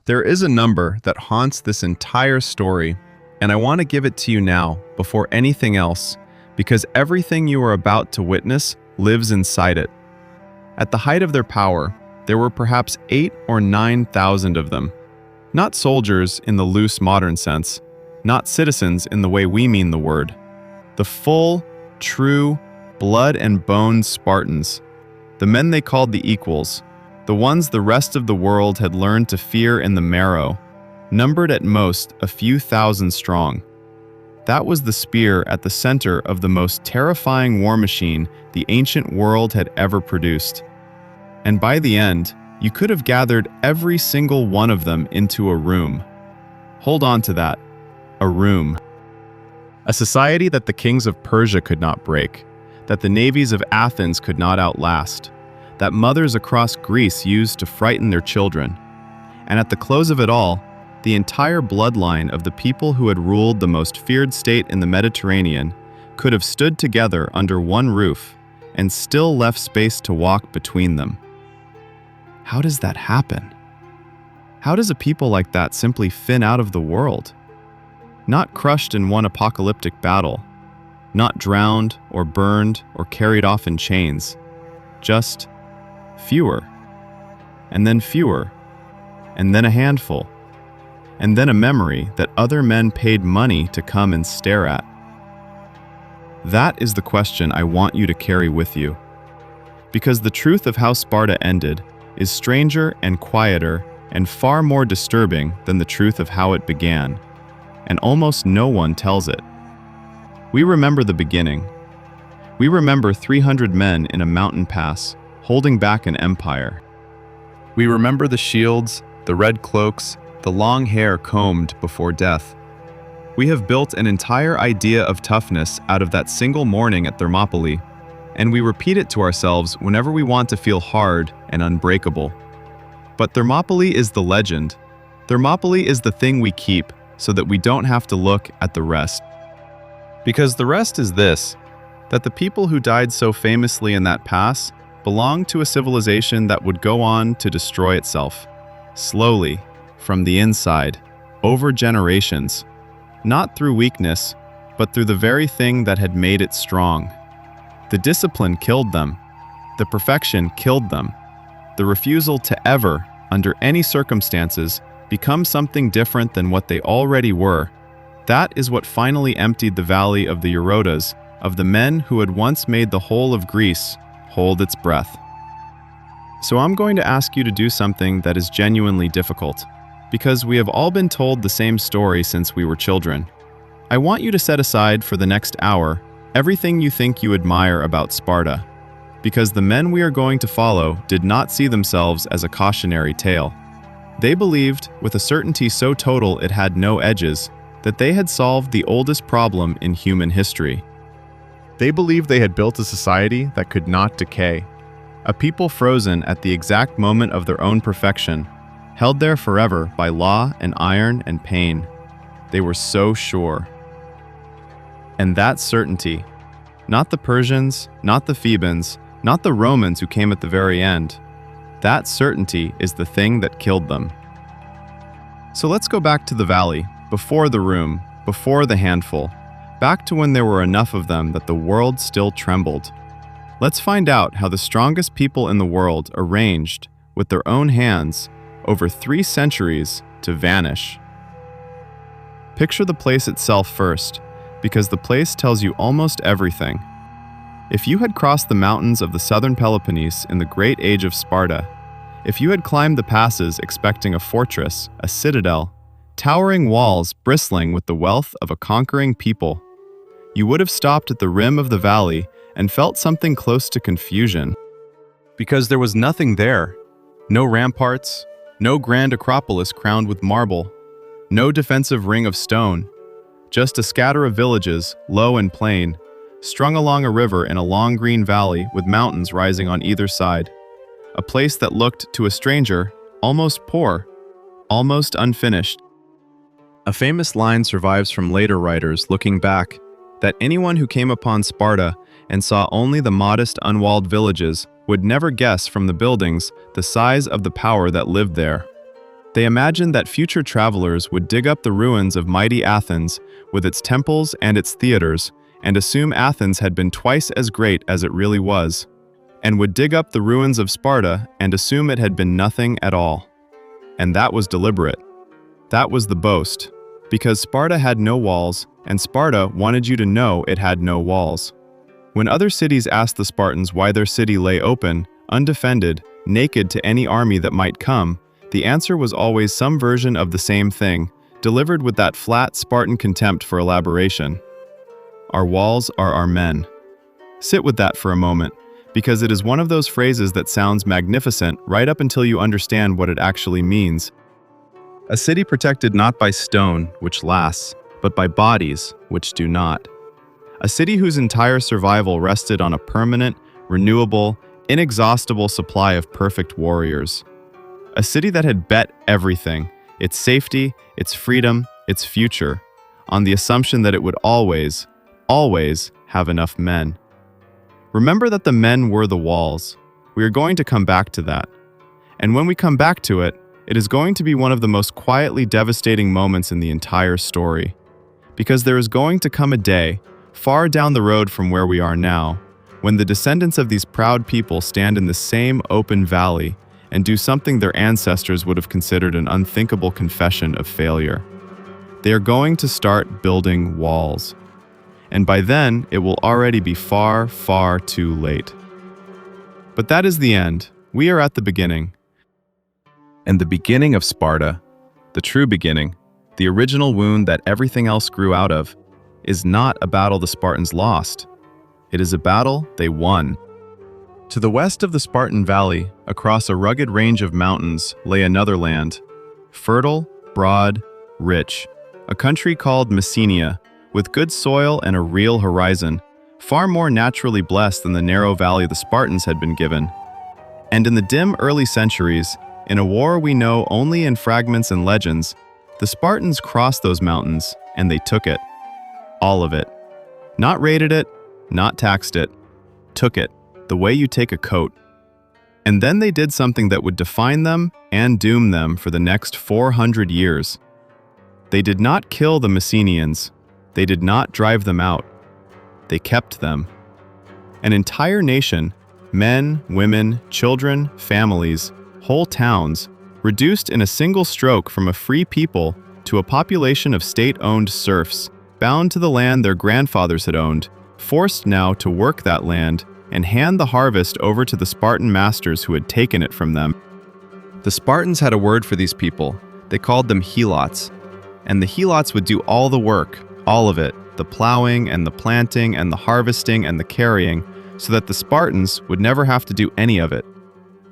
There is a number that haunts this entire story, and I want to give it to you now, before anything else, because everything you are about to witness lives inside it. At the height of their power, there were perhaps 8,000 or 9,000 of them. Not soldiers in the loose modern sense, not citizens in the way we mean the word. The full, true, blood and bone Spartans, the men they called the equals, the ones the rest of the world had learned to fear in the marrow, numbered at most a few thousand strong. That was the spear at the center of the most terrifying war machine the ancient world had ever produced. And by the end, you could have gathered every single one of them into a room. Hold on to that. A room. A society that the kings of Persia could not break, that the navies of Athens could not outlast, that mothers across Greece used to frighten their children. And at the close of it all, the entire bloodline of the people who had ruled the most feared state in the Mediterranean could have stood together under one roof and still left space to walk between them. How does that happen? How does a people like that simply thin out of the world? Not crushed in one apocalyptic battle, not drowned or burned or carried off in chains, just fewer, and then fewer, and then a handful, and then a memory that other men paid money to come and stare at. That is the question I want you to carry with you. Because the truth of how Sparta ended is stranger and quieter and far more disturbing than the truth of how it began, and almost no one tells it. We remember the beginning. We remember 300 men in a mountain pass, holding back an empire. We remember the shields, the red cloaks, the long hair combed before death. We have built an entire idea of toughness out of that single morning at Thermopylae, and we repeat it to ourselves whenever we want to feel hard and unbreakable. But Thermopylae is the legend. Thermopylae is the thing we keep so that we don't have to look at the rest. Because the rest is this, that the people who died so famously in that pass belonged to a civilization that would go on to destroy itself, slowly, from the inside, over generations, not through weakness, but through the very thing that had made it strong. The discipline killed them. The perfection killed them. The refusal to ever, under any circumstances, become something different than what they already were. That is what finally emptied the valley of the Eurotas, of the men who had once made the whole of Greece hold its breath. So I'm going to ask you to do something that is genuinely difficult, because we have all been told the same story since we were children. I want you to set aside for the next hour everything you think you admire about Sparta, because the men we are going to follow did not see themselves as a cautionary tale. They believed, with a certainty so total it had no edges, that they had solved the oldest problem in human history. They believed they had built a society that could not decay, a people frozen at the exact moment of their own perfection, held there forever by law and iron and pain. They were so sure. And that certainty, not the Persians, not the Thebans, not the Romans who came at the very end, that certainty is the thing that killed them. So let's go back to the valley, before the room, before the handful, back to when there were enough of them that the world still trembled. Let's find out how the strongest people in the world arranged, with their own hands, over 3 centuries, to vanish. Picture the place itself first, because the place tells you almost everything. If you had crossed the mountains of the southern Peloponnese in the great age of Sparta, if you had climbed the passes expecting a fortress, a citadel, towering walls bristling with the wealth of a conquering people, you would have stopped at the rim of the valley and felt something close to confusion. Because there was nothing there. No ramparts, no grand acropolis crowned with marble, no defensive ring of stone, just a scatter of villages, low and plain, strung along a river in a long green valley with mountains rising on either side. A place that looked, to a stranger, almost poor, almost unfinished. A famous line survives from later writers looking back, that anyone who came upon Sparta and saw only the modest unwalled villages would never guess from the buildings the size of the power that lived there. They imagined that future travelers would dig up the ruins of mighty Athens with its temples and its theaters and assume Athens had been twice as great as it really was, and would dig up the ruins of Sparta and assume it had been nothing at all. And that was deliberate. That was the boast, because Sparta had no walls, and Sparta wanted you to know it had no walls. When other cities asked the Spartans why their city lay open, undefended, naked to any army that might come, the answer was always some version of the same thing, delivered with that flat Spartan contempt for elaboration. Our walls are our men. Sit with that for a moment, because it is one of those phrases that sounds magnificent right up until you understand what it actually means. A city protected not by stone, which lasts, but by bodies, which do not. A city whose entire survival rested on a permanent, renewable, inexhaustible supply of perfect warriors. A city that had bet everything, its safety, its freedom, its future, on the assumption that it would always have enough men. Remember that the men were the walls. We are going to come back to that. And when we come back to it, it is going to be one of the most quietly devastating moments in the entire story. Because there is going to come a day, far down the road from where we are now, when the descendants of these proud people stand in the same open valley and do something their ancestors would have considered an unthinkable confession of failure. They are going to start building walls. And by then, it will already be far, far too late. But that is the end. We are at the beginning. And the beginning of Sparta, the true beginning, the original wound that everything else grew out of, is not a battle the Spartans lost. It is a battle they won. To the west of the Spartan Valley, across a rugged range of mountains, lay another land, fertile, broad, rich, a country called Messenia, with good soil and a real horizon, far more naturally blessed than the narrow valley the Spartans had been given. And in the dim early centuries, in a war we know only in fragments and legends, the Spartans crossed those mountains, and they took it. All of it. Not raided it, not taxed it, took it, the way you take a coat. And then they did something that would define them and doom them for the next 400 years. They did not kill the Messenians. They did not drive them out. They kept them. An entire nation, men, women, children, families, whole towns, reduced in a single stroke from a free people to a population of state-owned serfs, bound to the land their grandfathers had owned, forced now to work that land and hand the harvest over to the Spartan masters who had taken it from them. The Spartans had a word for these people. They called them helots. And the helots would do all the work, all of it, the plowing and the planting and the harvesting and the carrying, so that the Spartans would never have to do any of it.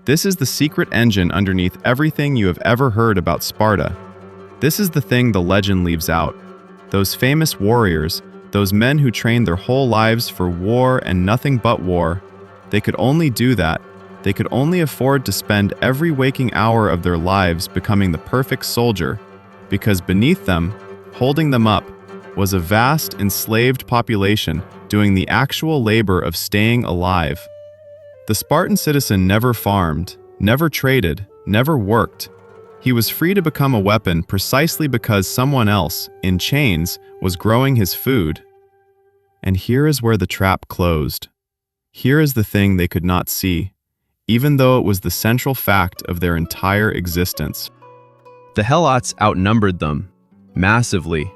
This is the secret engine underneath everything you have ever heard about Sparta. This is the thing the legend leaves out. Those famous warriors, those men who trained their whole lives for war and nothing but war, they could only do that. They could only afford to spend every waking hour of their lives becoming the perfect soldier, because beneath them, holding them up, was a vast enslaved population doing the actual labor of staying alive. The Spartan citizen never farmed, never traded, never worked. He was free to become a weapon precisely because someone else, in chains, was growing his food. And here is where the trap closed. Here is the thing they could not see, even though it was the central fact of their entire existence. The Helots outnumbered them, massively.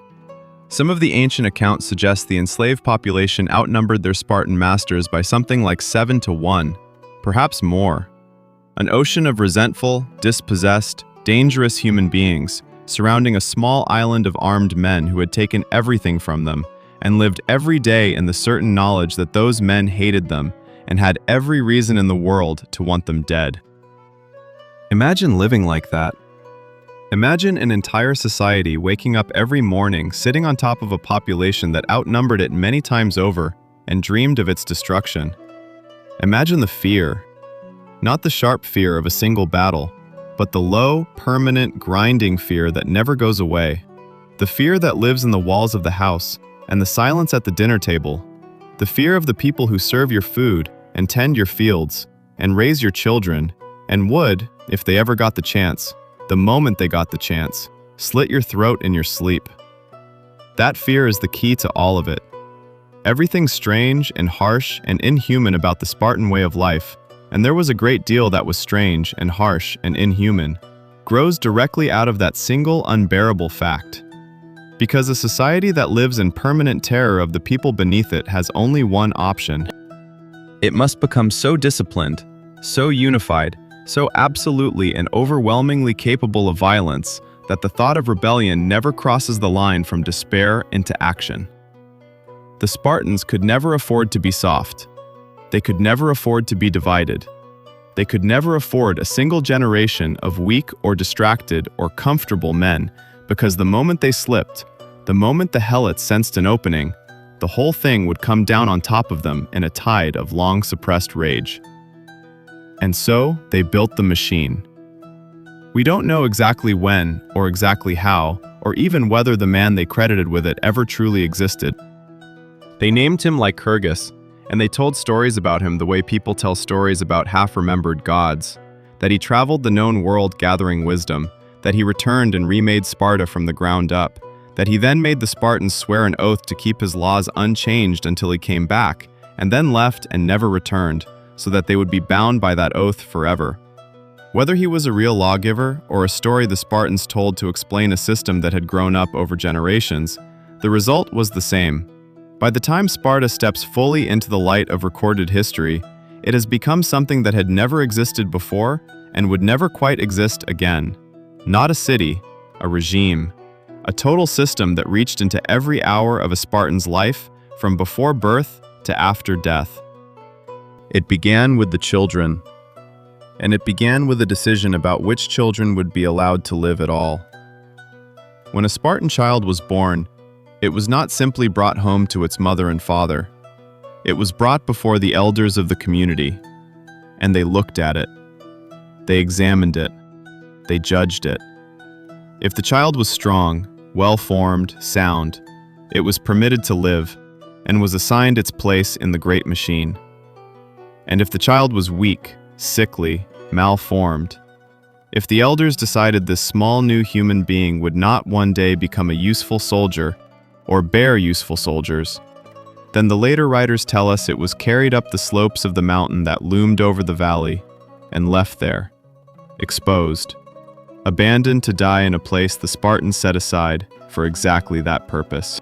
Some of the ancient accounts suggest the enslaved population outnumbered their Spartan masters by something like 7-1, perhaps more. An ocean of resentful, dispossessed, dangerous human beings surrounding a small island of armed men who had taken everything from them and lived every day in the certain knowledge that those men hated them and had every reason in the world to want them dead. Imagine living like that. Imagine an entire society waking up every morning sitting on top of a population that outnumbered it many times over and dreamed of its destruction. Imagine the fear. Not the sharp fear of a single battle, but the low, permanent, grinding fear that never goes away. The fear that lives in the walls of the house and the silence at the dinner table. The fear of the people who serve your food and tend your fields and raise your children and would, if they ever got the chance, the moment they got the chance, slit your throat in your sleep. That fear is the key to all of it. Everything strange and harsh and inhuman about the Spartan way of life, and there was a great deal that was strange and harsh and inhuman, grows directly out of that single unbearable fact. Because a society that lives in permanent terror of the people beneath it has only one option. It must become so disciplined, so unified, so absolutely and overwhelmingly capable of violence that the thought of rebellion never crosses the line from despair into action. The Spartans could never afford to be soft. They could never afford to be divided. They could never afford a single generation of weak or distracted or comfortable men, because the moment they slipped, the moment the helots sensed an opening, the whole thing would come down on top of them in a tide of long-suppressed rage. And so they built the machine. We don't know exactly when, or exactly how, or even whether the man they credited with it ever truly existed. They named him Lycurgus, and they told stories about him the way people tell stories about half-remembered gods, that he traveled the known world gathering wisdom, that he returned and remade Sparta from the ground up, that he then made the Spartans swear an oath to keep his laws unchanged until he came back, and then left and never returned, so that they would be bound by that oath forever. Whether he was a real lawgiver or a story the Spartans told to explain a system that had grown up over generations, the result was the same. By the time Sparta steps fully into the light of recorded history, it has become something that had never existed before and would never quite exist again. Not a city, a regime, a total system that reached into every hour of a Spartan's life, from before birth to after death. It began with the children, and it began with a decision about which children would be allowed to live at all. When a Spartan child was born, it was not simply brought home to its mother and father. It was brought before the elders of the community, and they looked at it. They examined it. They judged it. If the child was strong, well-formed, sound, it was permitted to live, and was assigned its place in the great machine. And if the child was weak, sickly, malformed, if the elders decided this small new human being would not one day become a useful soldier, or bear useful soldiers, then the later writers tell us it was carried up the slopes of the mountain that loomed over the valley, and left there, exposed, abandoned to die in a place the Spartans set aside for exactly that purpose.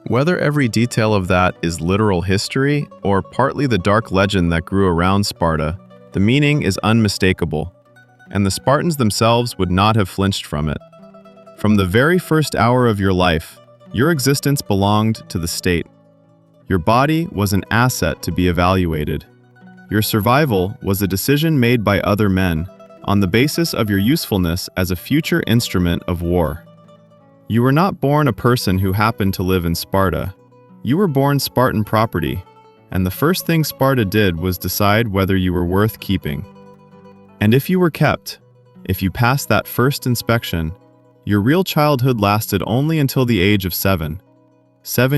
Whether every detail of that is literal history or partly the dark legend that grew around Sparta, the meaning is unmistakable, and the Spartans themselves would not have flinched from it. From the very first hour of your life, your existence belonged to the state. Your body was an asset to be evaluated. Your survival was a decision made by other men on the basis of your usefulness as a future instrument of war. You were not born a person who happened to live in Sparta. You were born Spartan property, and the first thing Sparta did was decide whether you were worth keeping. And if you were kept, if you passed that first inspection, your real childhood lasted only until the age of 7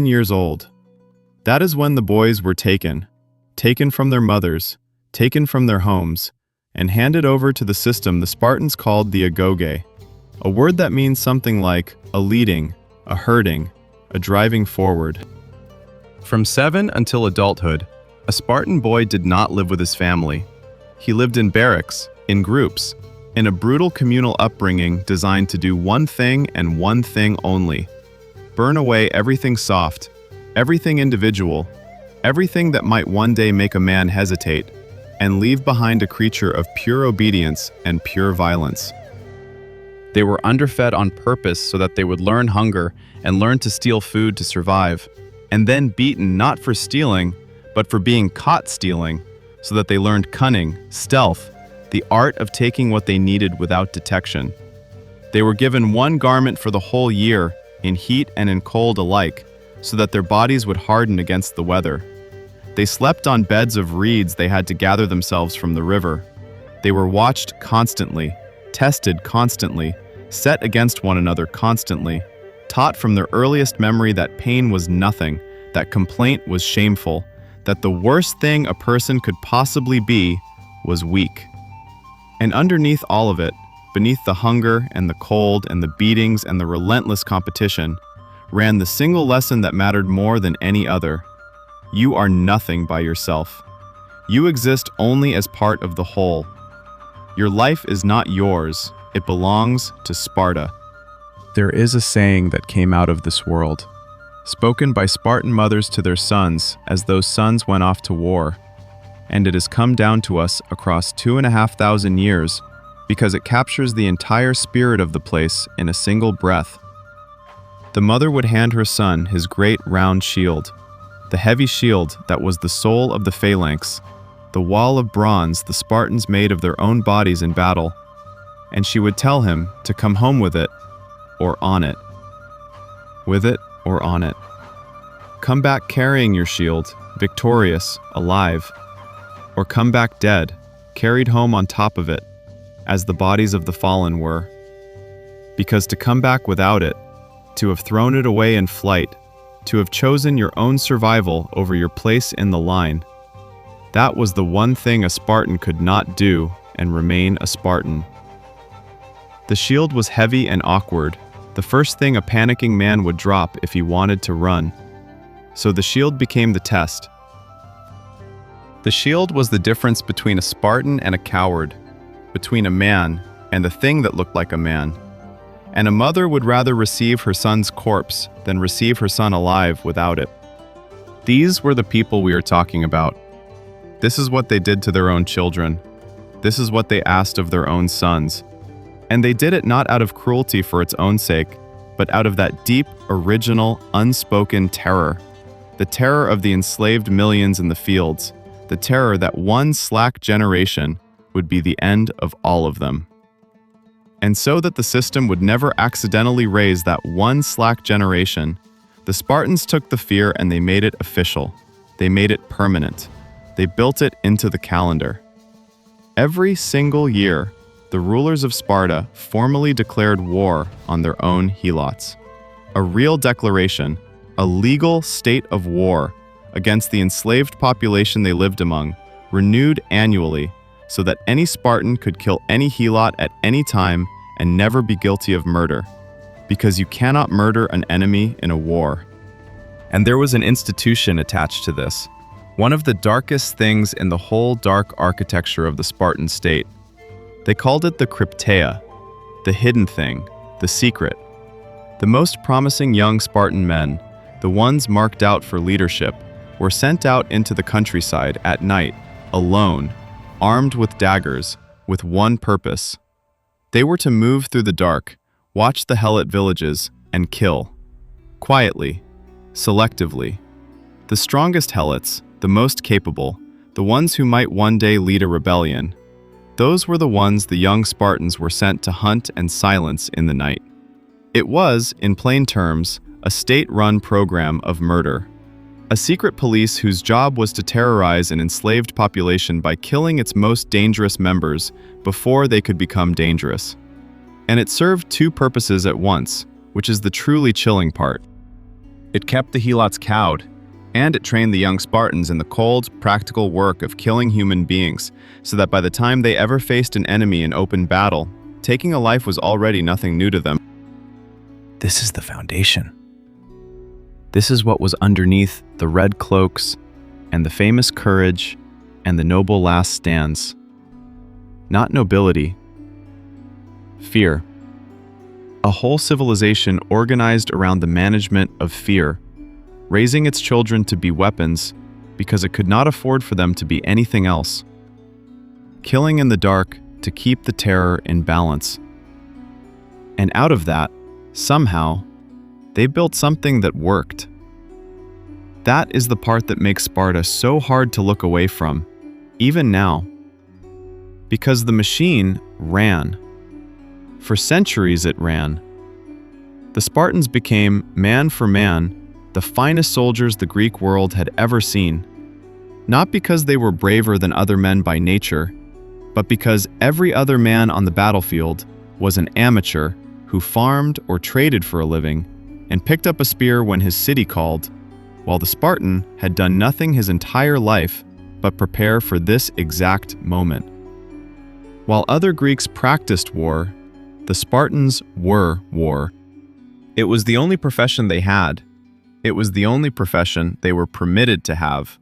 years old. That is when the boys were taken from their mothers, taken from their homes, and handed over to the system the Spartans called the agoge, a word that means something like a leading, a herding, a driving forward. From 7 until adulthood, a Spartan boy did not live with his family. He lived in barracks, in groups, in a brutal communal upbringing designed to do one thing and one thing only: burn away everything soft, everything individual, everything that might one day make a man hesitate, and leave behind a creature of pure obedience and pure violence. They were underfed on purpose so that they would learn hunger and learn to steal food to survive, and then beaten not for stealing, but for being caught stealing, so that they learned cunning, stealth, the art of taking what they needed without detection. They were given one garment for the whole year, in heat and in cold alike, so that their bodies would harden against the weather. They slept on beds of reeds they had to gather themselves from the river. They were watched constantly, tested constantly, set against one another constantly, taught from their earliest memory that pain was nothing, that complaint was shameful, that the worst thing a person could possibly be was weak. And underneath all of it, beneath the hunger and the cold and the beatings and the relentless competition, ran the single lesson that mattered more than any other. You are nothing by yourself. You exist only as part of the whole. Your life is not yours, it belongs to Sparta. There is a saying that came out of this world, spoken by Spartan mothers to their sons as those sons went off to war, and it has come down to us across 2,500 years because it captures the entire spirit of the place in a single breath. The mother would hand her son his great round shield, the heavy shield that was the soul of the phalanx, the wall of bronze the Spartans made of their own bodies in battle, and she would tell him to come home with it or on it. With it or on it. Come back carrying your shield, victorious, alive, or come back dead, carried home on top of it, as the bodies of the fallen were. Because to come back without it, to have thrown it away in flight, to have chosen your own survival over your place in the line, that was the one thing a Spartan could not do and remain a Spartan. The shield was heavy and awkward, the first thing a panicking man would drop if he wanted to run. So the shield became the test. The shield was the difference between a Spartan and a coward, between a man and the thing that looked like a man. And a mother would rather receive her son's corpse than receive her son alive without it. These were the people we are talking about. This is what they did to their own children. This is what they asked of their own sons. And they did it not out of cruelty for its own sake, but out of that deep, original, unspoken terror. The terror of the enslaved millions in the fields. The terror that one slack generation would be the end of all of them. And so that the system would never accidentally raise that one slack generation, the Spartans took the fear and they made it official. They made it permanent. They built it into the calendar. Every single year, the rulers of Sparta formally declared war on their own helots. A real declaration, a legal state of war against the enslaved population they lived among, renewed annually so that any Spartan could kill any helot at any time and never be guilty of murder, because you cannot murder an enemy in a war. And there was an institution attached to this, one of the darkest things in the whole dark architecture of the Spartan state. They called it the Crypteia, the hidden thing, the secret. The most promising young Spartan men, the ones marked out for leadership, were sent out into the countryside at night, alone, armed with daggers, with one purpose. They were to move through the dark, watch the helot villages, and kill. Quietly, selectively. The strongest helots, the most capable, the ones who might one day lead a rebellion, those were the ones the young Spartans were sent to hunt and silence in the night. It was, in plain terms, a state-run program of murder. A secret police whose job was to terrorize an enslaved population by killing its most dangerous members before they could become dangerous. And it served two purposes at once, which is the truly chilling part. It kept the helots cowed, and it trained the young Spartans in the cold, practical work of killing human beings, so that by the time they ever faced an enemy in open battle, taking a life was already nothing new to them. This is the foundation. This is what was underneath the red cloaks and the famous courage and the noble last stands. Not nobility. Fear. A whole civilization organized around the management of fear, raising its children to be weapons because it could not afford for them to be anything else. Killing in the dark to keep the terror in balance. And out of that, somehow, they built something that worked. That is the part that makes Sparta so hard to look away from, even now. Because the machine ran. For centuries it ran. The Spartans became, man for man, the finest soldiers the Greek world had ever seen. Not because they were braver than other men by nature, but because every other man on the battlefield was an amateur who farmed or traded for a living and picked up a spear when his city called, while the Spartan had done nothing his entire life but prepare for this exact moment. While other Greeks practiced war, The Spartans were war. It was the only profession they had. It was the only profession they were permitted to have.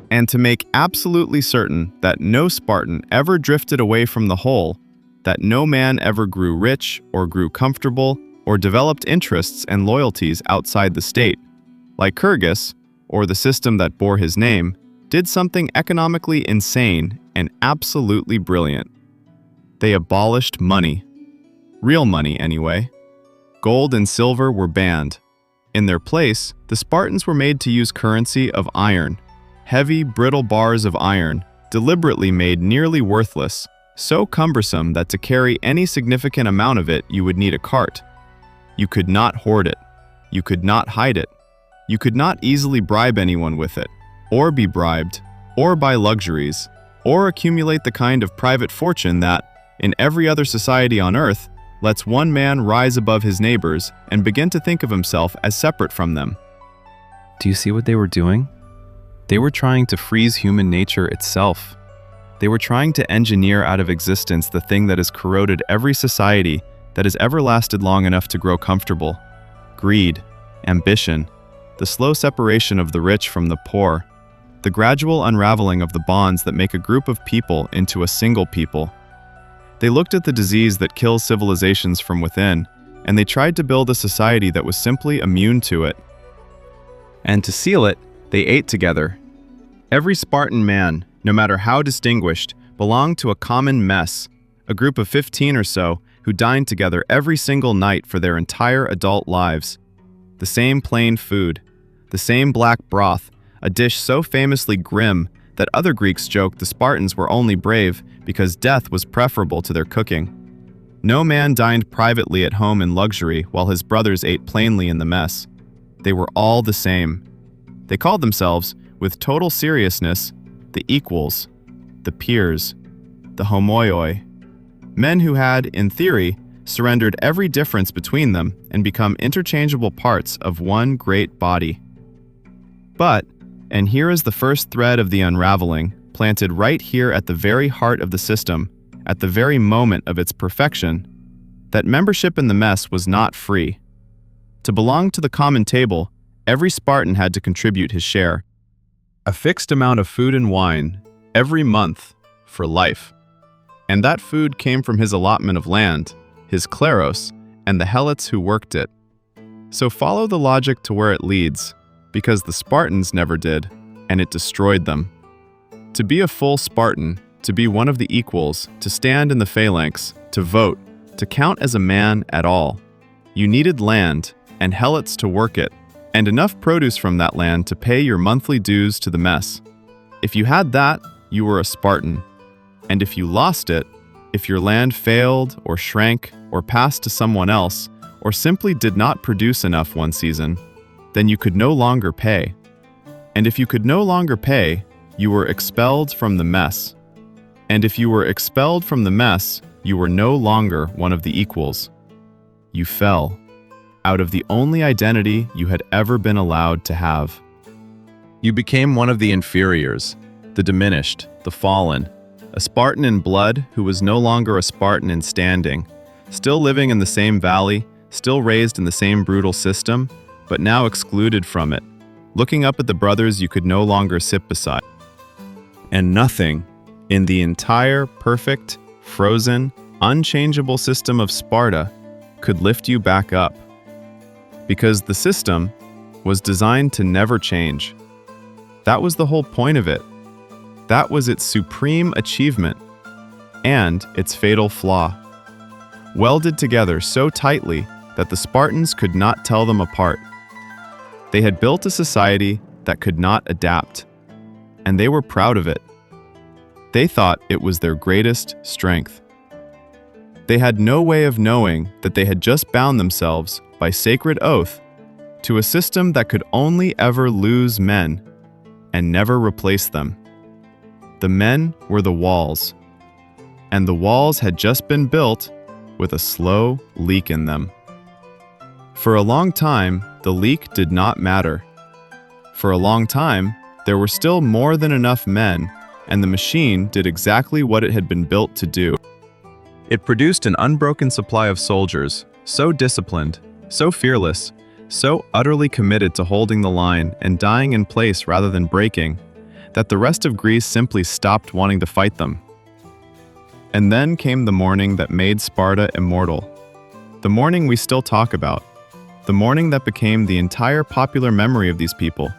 And to make absolutely certain that no Spartan ever drifted away from the whole, that no man ever grew rich or grew comfortable or developed interests and loyalties outside the state, Lycurgus, or the system that bore his name, did something economically insane and absolutely brilliant. They abolished money. Real money, anyway. Gold and silver were banned. In their place, the Spartans were made to use currency of iron. Heavy, brittle bars of iron, deliberately made nearly worthless, so cumbersome that to carry any significant amount of it you would need a cart. You could not hoard it. You could not hide it. You could not easily bribe anyone with it, or be bribed, or buy luxuries, or accumulate the kind of private fortune that, in every other society on earth, lets one man rise above his neighbors and begin to think of himself as separate from them. Do you see what they were doing? They were trying to freeze human nature itself. They were trying to engineer out of existence the thing that has corroded every society that has ever lasted long enough to grow comfortable. Greed, ambition, the slow separation of the rich from the poor, the gradual unraveling of the bonds that make a group of people into a single people. They looked at the disease that kills civilizations from within, and they tried to build a society that was simply immune to it. And to seal it, they ate together. Every Spartan man, no matter how distinguished, belonged to a common mess, a group of 15 or so who dined together every single night for their entire adult lives. The same plain food, the same black broth, a dish so famously grim that other Greeks joked the Spartans were only brave because death was preferable to their cooking. No man dined privately at home in luxury while his brothers ate plainly in the mess. They were all the same. They called themselves, with total seriousness, the equals, the peers, the homoioi, men who had, in theory, surrendered every difference between them and become interchangeable parts of one great body. But, and here is the first thread of the unraveling, planted right here at the very heart of the system, at the very moment of its perfection, that membership in the mess was not free. To belong to the common table, every Spartan had to contribute his share. A fixed amount of food and wine, every month, for life. And that food came from his allotment of land, his kleros, and the helots who worked it. So follow the logic to where it leads, because the Spartans never did, and it destroyed them. To be a full Spartan, to be one of the equals, to stand in the phalanx, to vote, to count as a man at all, you needed land and helots to work it, and enough produce from that land to pay your monthly dues to the mess. If you had that, you were a Spartan. And if you lost it, if your land failed or shrank or passed to someone else, or simply did not produce enough one season, then you could no longer pay. And if you could no longer pay, you were expelled from the mess. And if you were expelled from the mess, you were no longer one of the equals. You fell out of the only identity you had ever been allowed to have. You became one of the inferiors, the diminished, the fallen, a Spartan in blood who was no longer a Spartan in standing, still living in the same valley, still raised in the same brutal system, but now excluded from it, looking up at the brothers you could no longer sit beside. And nothing in the entire perfect, frozen, unchangeable system of Sparta could lift you back up. Because the system was designed to never change. That was the whole point of it. That was its supreme achievement and its fatal flaw. Welded together so tightly that the Spartans could not tell them apart. They had built a society that could not adapt, and they were proud of it. They thought it was their greatest strength. They had no way of knowing that they had just bound themselves by sacred oath to a system that could only ever lose men and never replace them. The men were the walls, and the walls had just been built with a slow leak in them. For a long time, the leak did not matter. For a long time, there were still more than enough men, and the machine did exactly what it had been built to do. It produced an unbroken supply of soldiers, so disciplined, so fearless, so utterly committed to holding the line and dying in place rather than breaking, that the rest of Greece simply stopped wanting to fight them. And then came the morning that made Sparta immortal. The morning we still talk about. The morning that became the entire popular memory of these people,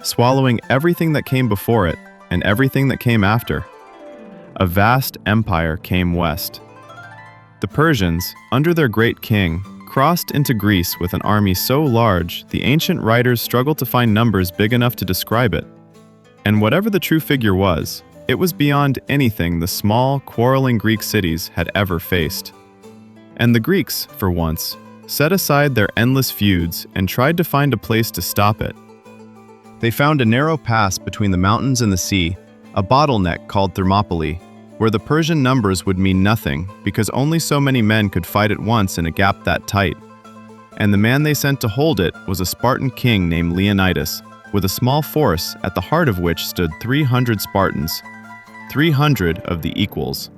swallowing everything that came before it and everything that came after. A vast empire came west. The Persians, under their great king, crossed into Greece with an army so large the ancient writers struggled to find numbers big enough to describe it. And whatever the true figure was, it was beyond anything the small, quarreling Greek cities had ever faced. And the Greeks, for once, set aside their endless feuds and tried to find a place to stop it. They found a narrow pass between the mountains and the sea, a bottleneck called Thermopylae, where the Persian numbers would mean nothing because only so many men could fight at once in a gap that tight. And the man they sent to hold it was a Spartan king named Leonidas, with a small force at the heart of which stood 300 Spartans, 300 of the equals.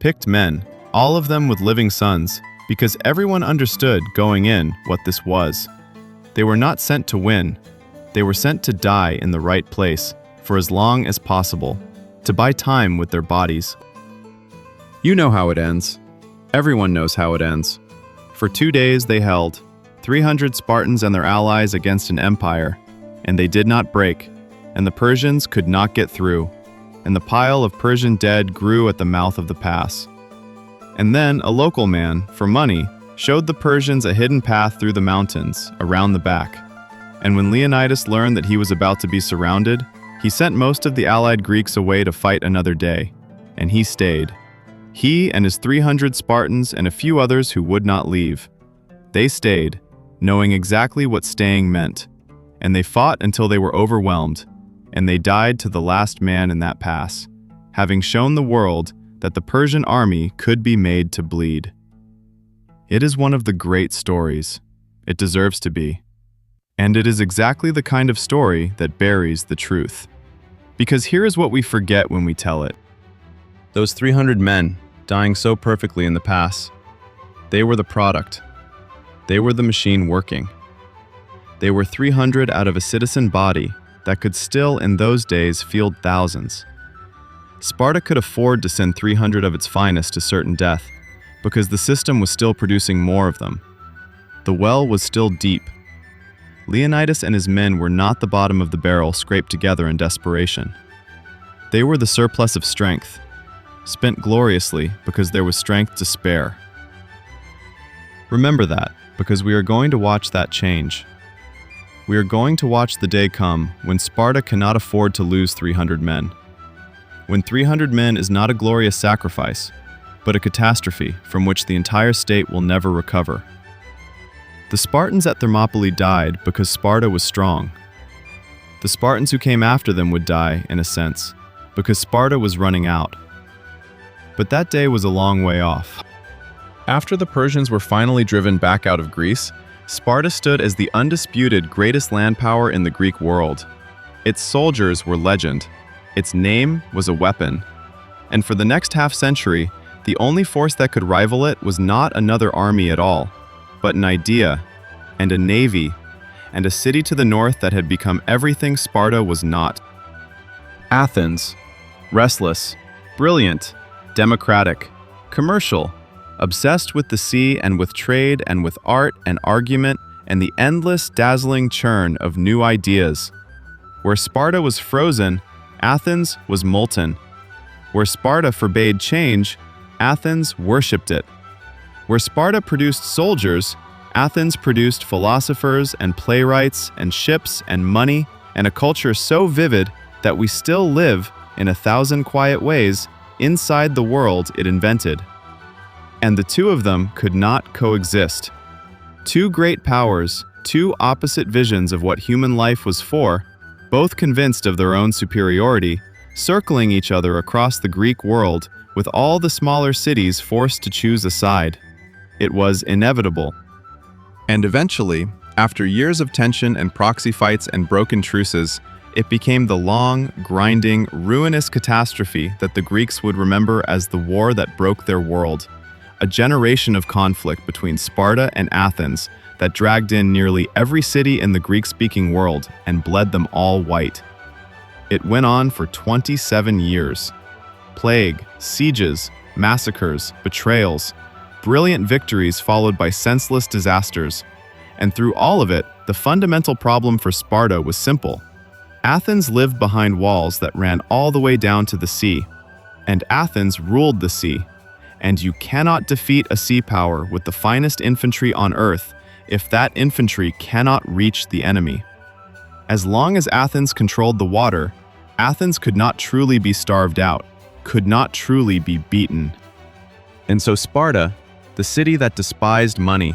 Picked men, all of them with living sons, because everyone understood going in what this was. They were not sent to win. They were sent to die in the right place, for as long as possible, to buy time with their bodies. You know how it ends. Everyone knows how it ends. For 2 days they held, 300 Spartans and their allies against an empire, and they did not break, and the Persians could not get through, and the pile of Persian dead grew at the mouth of the pass. And then a local man, for money, showed the Persians a hidden path through the mountains, around the back. And when Leonidas learned that he was about to be surrounded, he sent most of the allied Greeks away to fight another day, and he stayed. He and his 300 Spartans and a few others who would not leave. They stayed, knowing exactly what staying meant, and they fought until they were overwhelmed, and they died to the last man in that pass, having shown the world that the Persian army could be made to bleed. It is one of the great stories. It deserves to be. And it is exactly the kind of story that buries the truth. Because here is what we forget when we tell it. Those 300 men, dying so perfectly in the pass, they were the product. They were the machine working. They were 300 out of a citizen body that could still in those days field thousands. Sparta could afford to send 300 of its finest to certain death because the system was still producing more of them. The well was still deep. Leonidas and his men were not the bottom of the barrel scraped together in desperation. They were the surplus of strength, spent gloriously because there was strength to spare. Remember that, because we are going to watch that change. We are going to watch the day come when Sparta cannot afford to lose 300 men. When 300 men is not a glorious sacrifice, but a catastrophe from which the entire state will never recover. The Spartans at Thermopylae died because Sparta was strong. The Spartans who came after them would die, in a sense, because Sparta was running out. But that day was a long way off. After the Persians were finally driven back out of Greece, Sparta stood as the undisputed greatest land power in the Greek world. Its soldiers were legend. Its name was a weapon. And for the next half-century, the only force that could rival it was not another army at all, but an idea, and a navy, and a city to the north that had become everything Sparta was not. Athens, restless, brilliant, democratic, commercial, obsessed with the sea and with trade and with art and argument and the endless, dazzling churn of new ideas. Where Sparta was frozen, Athens was molten. Where Sparta forbade change, Athens worshipped it. Where Sparta produced soldiers, Athens produced philosophers and playwrights and ships and money and a culture so vivid that we still live, in 1,000 quiet ways, inside the world it invented. And the two of them could not coexist. Two great powers, two opposite visions of what human life was for, both convinced of their own superiority, circling each other across the Greek world with all the smaller cities forced to choose a side. It was inevitable. And eventually, after years of tension and proxy fights and broken truces, it became the long, grinding, ruinous catastrophe that the Greeks would remember as the war that broke their world, a generation of conflict between Sparta and Athens that dragged in nearly every city in the Greek-speaking world and bled them all white. It went on for 27 years. Plague, sieges, massacres, betrayals, brilliant victories followed by senseless disasters. And through all of it, the fundamental problem for Sparta was simple. Athens lived behind walls that ran all the way down to the sea, and Athens ruled the sea. And you cannot defeat a sea power with the finest infantry on earth if that infantry cannot reach the enemy. As long as Athens controlled the water, Athens could not truly be starved out, could not truly be beaten. And so Sparta, the city that despised money,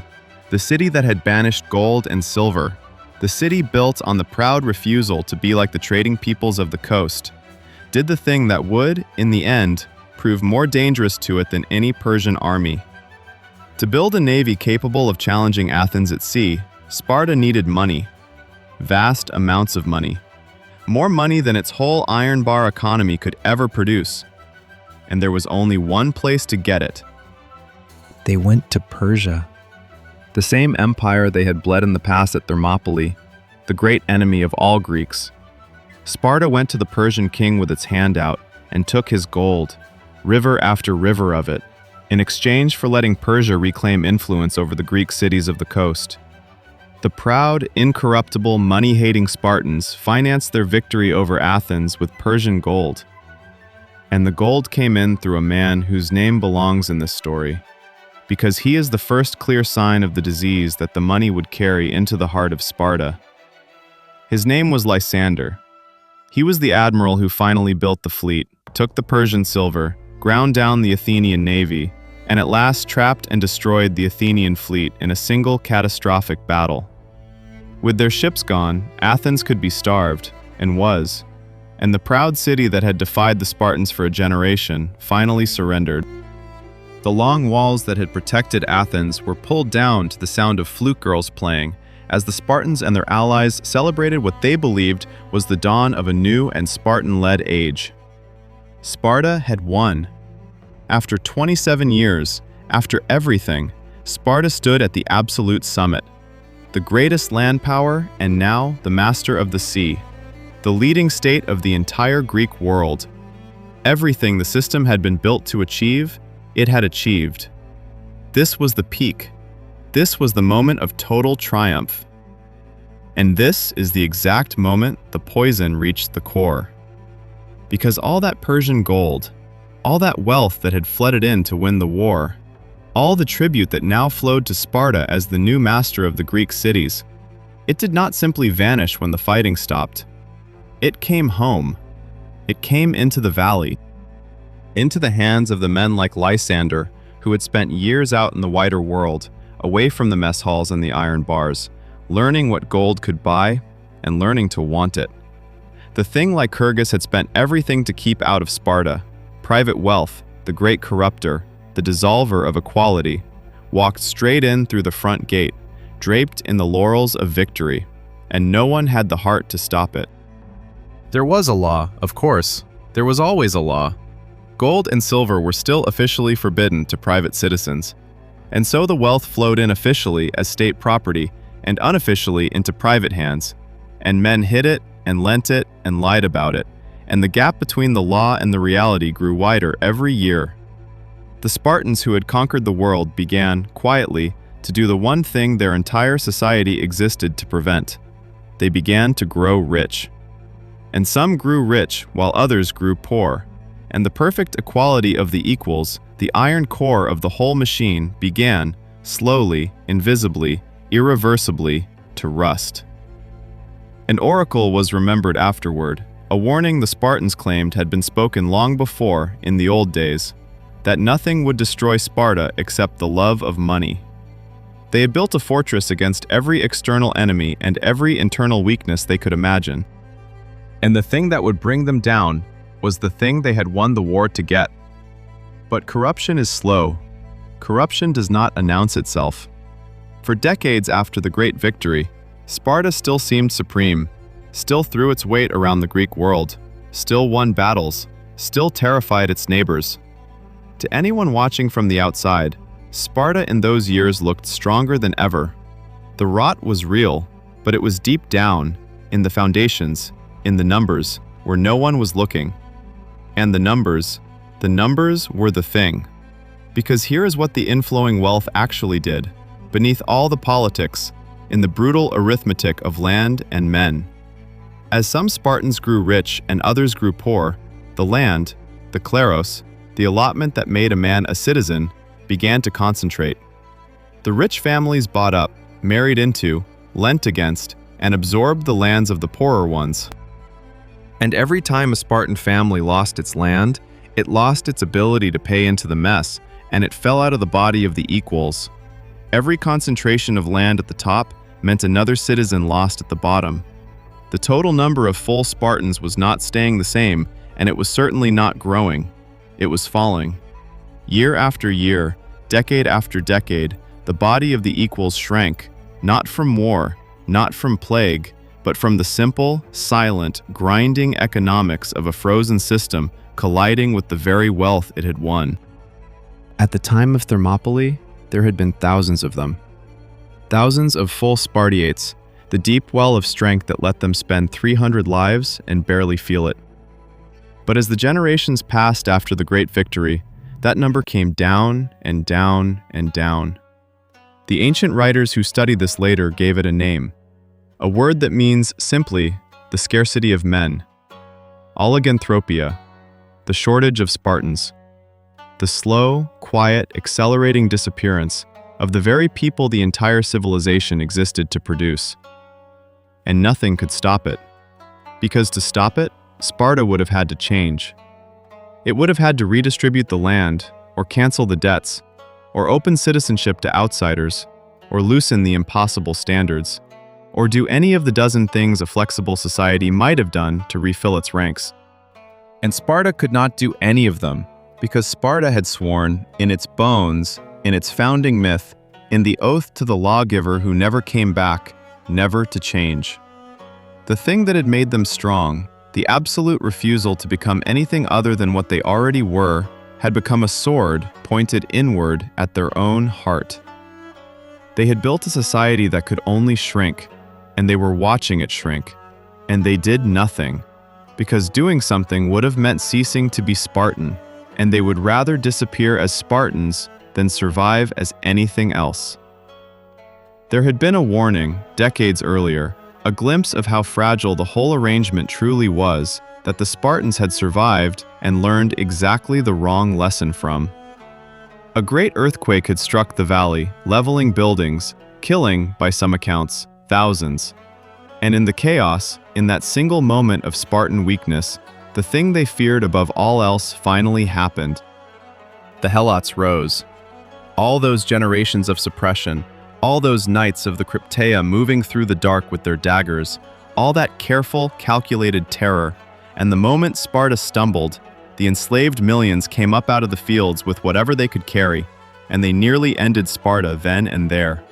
the city that had banished gold and silver, the city built on the proud refusal to be like the trading peoples of the coast, did the thing that would, in the end, prove more dangerous to it than any Persian army. To build a navy capable of challenging Athens at sea, Sparta needed money. Vast amounts of money. More money than its whole iron bar economy could ever produce. And there was only one place to get it. They went to Persia. The same empire they had bled in the past at Thermopylae, the great enemy of all Greeks. Sparta went to the Persian king with its hand out and took his gold, river after river of it, in exchange for letting Persia reclaim influence over the Greek cities of the coast. The proud, incorruptible, money-hating Spartans financed their victory over Athens with Persian gold. And the gold came in through a man whose name belongs in this story, because he is the first clear sign of the disease that the money would carry into the heart of Sparta. His name was Lysander. He was the admiral who finally built the fleet, took the Persian silver, ground down the Athenian navy, and at last trapped and destroyed the Athenian fleet in a single catastrophic battle. With their ships gone, Athens could be starved, and was, and the proud city that had defied the Spartans for a generation finally surrendered. The long walls that had protected Athens were pulled down to the sound of flute girls playing, as the Spartans and their allies celebrated what they believed was the dawn of a new and Spartan-led age. Sparta had won. After 27 years, after everything, Sparta stood at the absolute summit. The greatest land power and now the master of the sea. The leading state of the entire Greek world. Everything the system had been built to achieve, it had achieved. This was the peak. This was the moment of total triumph. And this is the exact moment the poison reached the core. Because all that Persian gold, all that wealth that had flooded in to win the war, all the tribute that now flowed to Sparta as the new master of the Greek cities, it did not simply vanish when the fighting stopped. It came home. It came into the valley. Into the hands of the men like Lysander, who had spent years out in the wider world, away from the mess halls and the iron bars, learning what gold could buy and learning to want it. The thing Lycurgus had spent everything to keep out of Sparta, private wealth, the great corrupter, the dissolver of equality, walked straight in through the front gate, draped in the laurels of victory, and no one had the heart to stop it. There was a law, of course. There was always a law. Gold and silver were still officially forbidden to private citizens, and so the wealth flowed in officially as state property and unofficially into private hands, and men hid it and lent it and lied about it, and the gap between the law and the reality grew wider every year. The Spartans who had conquered the world began, quietly, to do the one thing their entire society existed to prevent. They began to grow rich. And some grew rich while others grew poor. And the perfect equality of the equals, the iron core of the whole machine, began, slowly, invisibly, irreversibly, to rust. An oracle was remembered afterward, a warning the Spartans claimed had been spoken long before, in the old days, that nothing would destroy Sparta except the love of money. They had built a fortress against every external enemy and every internal weakness they could imagine. And the thing that would bring them down was the thing they had won the war to get. But corruption is slow. Corruption does not announce itself. For decades after the great victory, Sparta still seemed supreme, still threw its weight around the Greek world, still won battles, still terrified its neighbors. To anyone watching from the outside, Sparta in those years looked stronger than ever. The rot was real, but it was deep down, in the foundations, in the numbers, where no one was looking. And the numbers were the thing. Because here is what the inflowing wealth actually did, beneath all the politics, in the brutal arithmetic of land and men. As some Spartans grew rich and others grew poor, the land, the kleros, the allotment that made a man a citizen, began to concentrate. The rich families bought up, married into, lent against, and absorbed the lands of the poorer ones. And every time a Spartan family lost its land, it lost its ability to pay into the mess, and it fell out of the body of the equals. Every concentration of land at the top meant another citizen lost at the bottom. The total number of full Spartans was not staying the same, and it was certainly not growing. It was falling. Year after year, decade after decade, the body of the equals shrank, not from war, not from plague, but from the simple, silent, grinding economics of a frozen system colliding with the very wealth it had won. At the time of Thermopylae, there had been thousands of them. Thousands of full Spartiates, the deep well of strength that let them spend 300 lives and barely feel it. But as the generations passed after the great victory, that number came down and down and down. The ancient writers who studied this later gave it a name, a word that means simply the scarcity of men. Oliganthropia, the shortage of Spartans. The slow, quiet, accelerating disappearance of the very people the entire civilization existed to produce. And nothing could stop it. Because to stop it, Sparta would have had to change. It would have had to redistribute the land, or cancel the debts, or open citizenship to outsiders, or loosen the impossible standards, or do any of the dozen things a flexible society might have done to refill its ranks. And Sparta could not do any of them, because Sparta had sworn, in its bones, in its founding myth, in the oath to the lawgiver who never came back, never to change. The thing that had made them strong, the absolute refusal to become anything other than what they already were, had become a sword pointed inward at their own heart. They had built a society that could only shrink, and they were watching it shrink, and they did nothing, because doing something would have meant ceasing to be Spartan, and they would rather disappear as Spartans than survive as anything else. There had been a warning, decades earlier, a glimpse of how fragile the whole arrangement truly was, that the Spartans had survived and learned exactly the wrong lesson from. A great earthquake had struck the valley, leveling buildings, killing, by some accounts, thousands. And in the chaos, in that single moment of Spartan weakness, the thing they feared above all else finally happened. The Helots rose. All those generations of suppression, all those knights of the Crypteia moving through the dark with their daggers, all that careful, calculated terror, and the moment Sparta stumbled, the enslaved millions came up out of the fields with whatever they could carry, and they nearly ended Sparta then and there.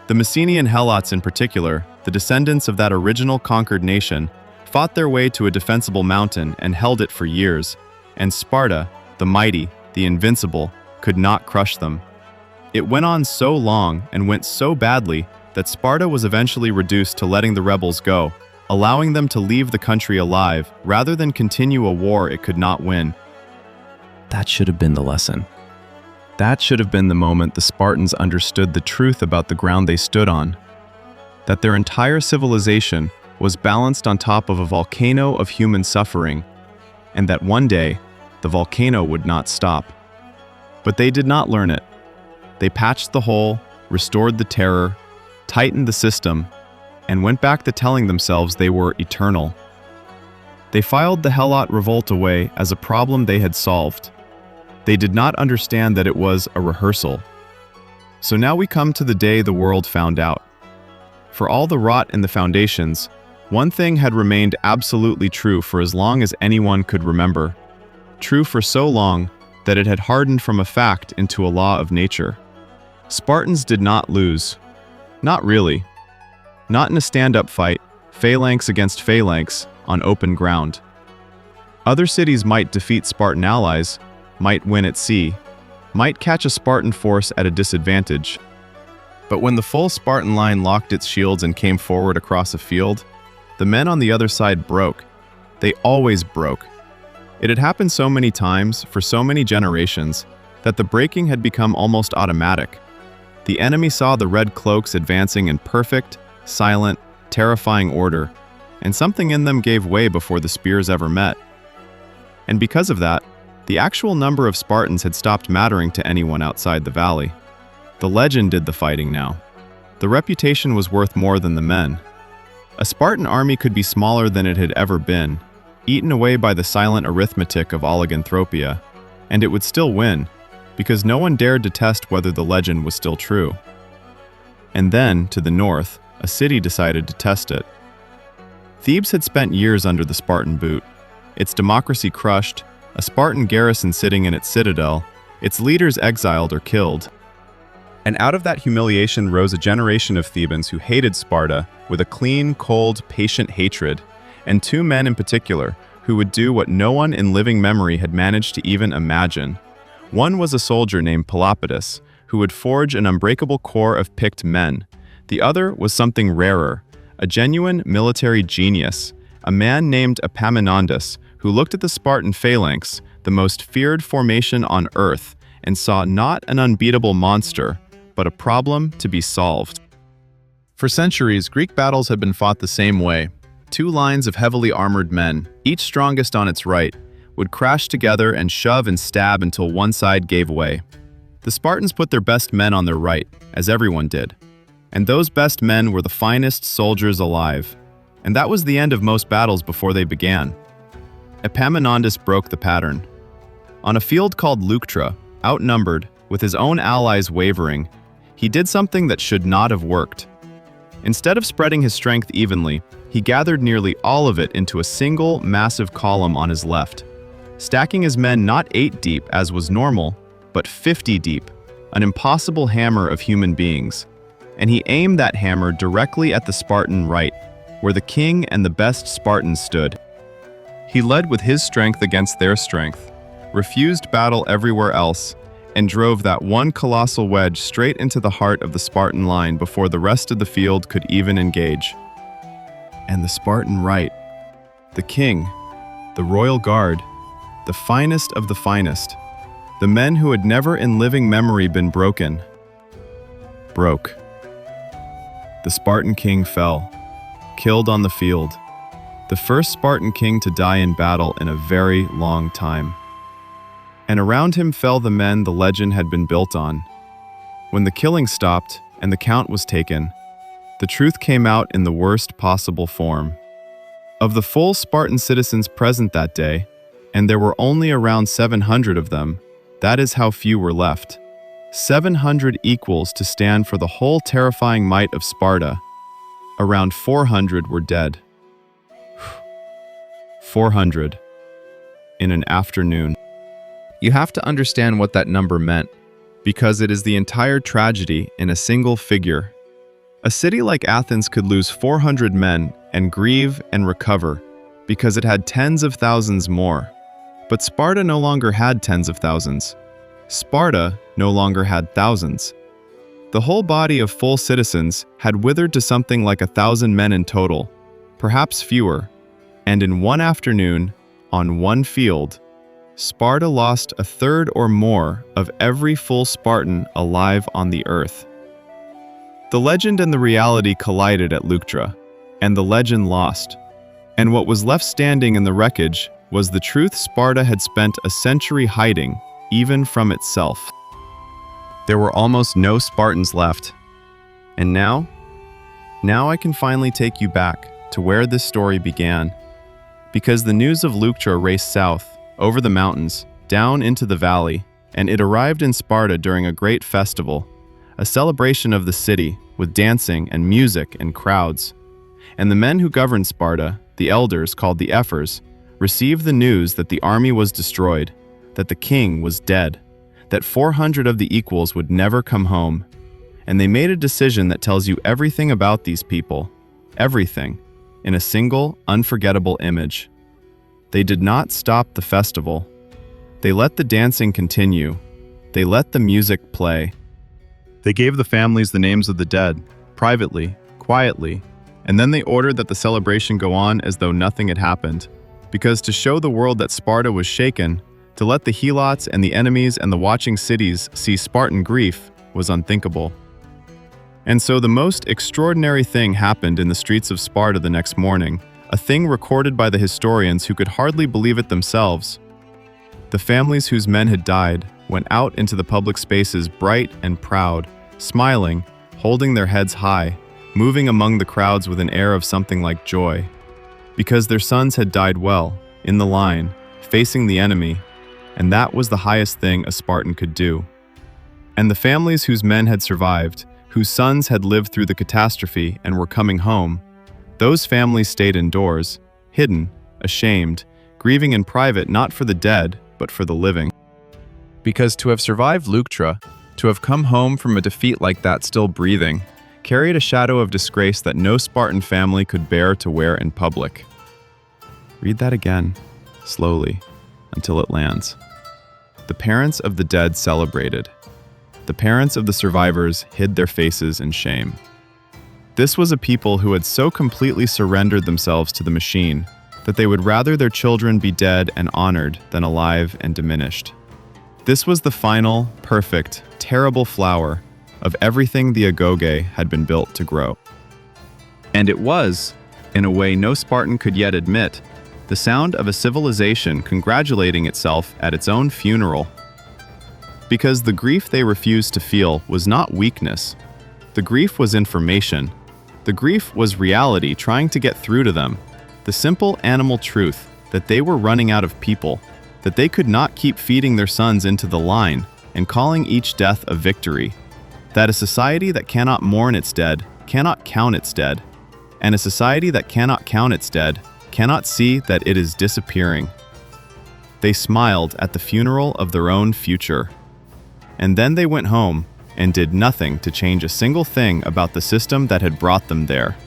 The Messenian Helots in particular, the descendants of that original conquered nation, fought their way to a defensible mountain and held it for years, and Sparta, the mighty, the invincible, could not crush them. It went on so long and went so badly that Sparta was eventually reduced to letting the rebels go, allowing them to leave the country alive rather than continue a war it could not win. That should have been the lesson. That should have been the moment the Spartans understood the truth about the ground they stood on. That their entire civilization was balanced on top of a volcano of human suffering, and that one day, the volcano would not stop. But they did not learn it. They patched the hole, restored the terror, tightened the system, and went back to telling themselves they were eternal. They filed the Helot revolt away as a problem they had solved. They did not understand that it was a rehearsal. So now we come to the day the world found out. For all the rot in the foundations, one thing had remained absolutely true for as long as anyone could remember. True for so long that it had hardened from a fact into a law of nature. Spartans did not lose. Not really. Not in a stand-up fight, phalanx against phalanx, on open ground. Other cities might defeat Spartan allies, might win at sea, might catch a Spartan force at a disadvantage. But when the full Spartan line locked its shields and came forward across a field, the men on the other side broke. They always broke. It had happened so many times, for so many generations, that the breaking had become almost automatic. The enemy saw the red cloaks advancing in perfect, silent, terrifying order, and something in them gave way before the spears ever met. And because of that, the actual number of Spartans had stopped mattering to anyone outside the valley. The legend did the fighting now. The reputation was worth more than the men. A Spartan army could be smaller than it had ever been, eaten away by the silent arithmetic of oliganthropia, and it would still win, because no one dared to test whether the legend was still true. And then, to the north, a city decided to test it. Thebes had spent years under the Spartan boot, its democracy crushed, a Spartan garrison sitting in its citadel, its leaders exiled or killed. And out of that humiliation rose a generation of Thebans who hated Sparta with a clean, cold, patient hatred, and two men in particular who would do what no one in living memory had managed to even imagine. One was a soldier named Peloponnesus, who would forge an unbreakable core of picked men. The other was something rarer, a genuine military genius, a man named Epaminondas, who looked at the Spartan phalanx, the most feared formation on earth, and saw not an unbeatable monster, but a problem to be solved. For centuries, Greek battles had been fought the same way. Two lines of heavily armored men, each strongest on its right, would crash together and shove and stab until one side gave way. The Spartans put their best men on their right, as everyone did. And those best men were the finest soldiers alive. And that was the end of most battles before they began. Epaminondas broke the pattern. On a field called Leuctra, outnumbered, with his own allies wavering, he did something that should not have worked. Instead of spreading his strength evenly, he gathered nearly all of it into a single, massive column on his left, stacking his men not 8 deep as was normal, but 50 deep, an impossible hammer of human beings. And he aimed that hammer directly at the Spartan right, where the king and the best Spartans stood. He led with his strength against their strength, refused battle everywhere else, and drove that one colossal wedge straight into the heart of the Spartan line before the rest of the field could even engage. And the Spartan right, the king, the royal guard, the finest of the finest, the men who had never in living memory been broken, broke. The Spartan king fell, killed on the field, the first Spartan king to die in battle in a very long time. And around him fell the men the legend had been built on. When the killing stopped and the count was taken, the truth came out in the worst possible form. Of the full Spartan citizens present that day, and there were only around 700 of them, that is how few were left. 700 equals to stand for the whole terrifying might of Sparta. Around 400 were dead. 400 in an afternoon. You have to understand what that number meant, because it is the entire tragedy in a single figure. A city like Athens could lose 400 men and grieve and recover, because it had tens of thousands more. But Sparta no longer had tens of thousands. Sparta no longer had thousands. The whole body of full citizens had withered to something like 1,000 men in total, perhaps fewer, and in one afternoon, on one field, Sparta lost a third or more of every full Spartan alive on the earth. The legend and the reality collided at Leuctra, and the legend lost. And what was left standing in the wreckage was the truth Sparta had spent a century hiding, even from itself. There were almost no Spartans left. And now I can finally take you back to where this story began. Because the news of Leuctra raced south, over the mountains, down into the valley, and it arrived in Sparta during a great festival, a celebration of the city with dancing and music and crowds. And the men who governed Sparta, the elders called the ephors, received the news that the army was destroyed, that the king was dead, that 400 of the equals would never come home. And they made a decision that tells you everything about these people, everything, in a single, unforgettable image. They did not stop the festival. They let the dancing continue, They let the music play. They gave the families the names of the dead, privately, quietly, and then they ordered that the celebration go on as though nothing had happened. Because to show the world that Sparta was shaken, to let the helots and the enemies and the watching cities see Spartan grief was unthinkable. And so the most extraordinary thing happened in the streets of Sparta the next morning, a thing recorded by the historians who could hardly believe it themselves. The families whose men had died went out into the public spaces bright and proud, smiling, holding their heads high, moving among the crowds with an air of something like joy. Because their sons had died well, in the line, facing the enemy, and that was the highest thing a Spartan could do. And the families whose men had survived, whose sons had lived through the catastrophe and were coming home, those families stayed indoors, hidden, ashamed, grieving in private not for the dead, but for the living. Because to have survived Leuctra, to have come home from a defeat like that still breathing, carried a shadow of disgrace that no Spartan family could bear to wear in public. Read that again, slowly, until it lands. The parents of the dead celebrated. The parents of the survivors hid their faces in shame. This was a people who had so completely surrendered themselves to the machine that they would rather their children be dead and honored than alive and diminished. This was the final, perfect, terrible flower of everything the agoge had been built to grow. And it was, in a way no Spartan could yet admit, the sound of a civilization congratulating itself at its own funeral. Because the grief they refused to feel was not weakness. The grief was information. The grief was reality trying to get through to them. The simple animal truth that they were running out of people, that they could not keep feeding their sons into the line and calling each death a victory. That a society that cannot mourn its dead cannot count its dead, and a society that cannot count its dead cannot see that it is disappearing. They smiled at the funeral of their own future. And then they went home and did nothing to change a single thing about the system that had brought them there.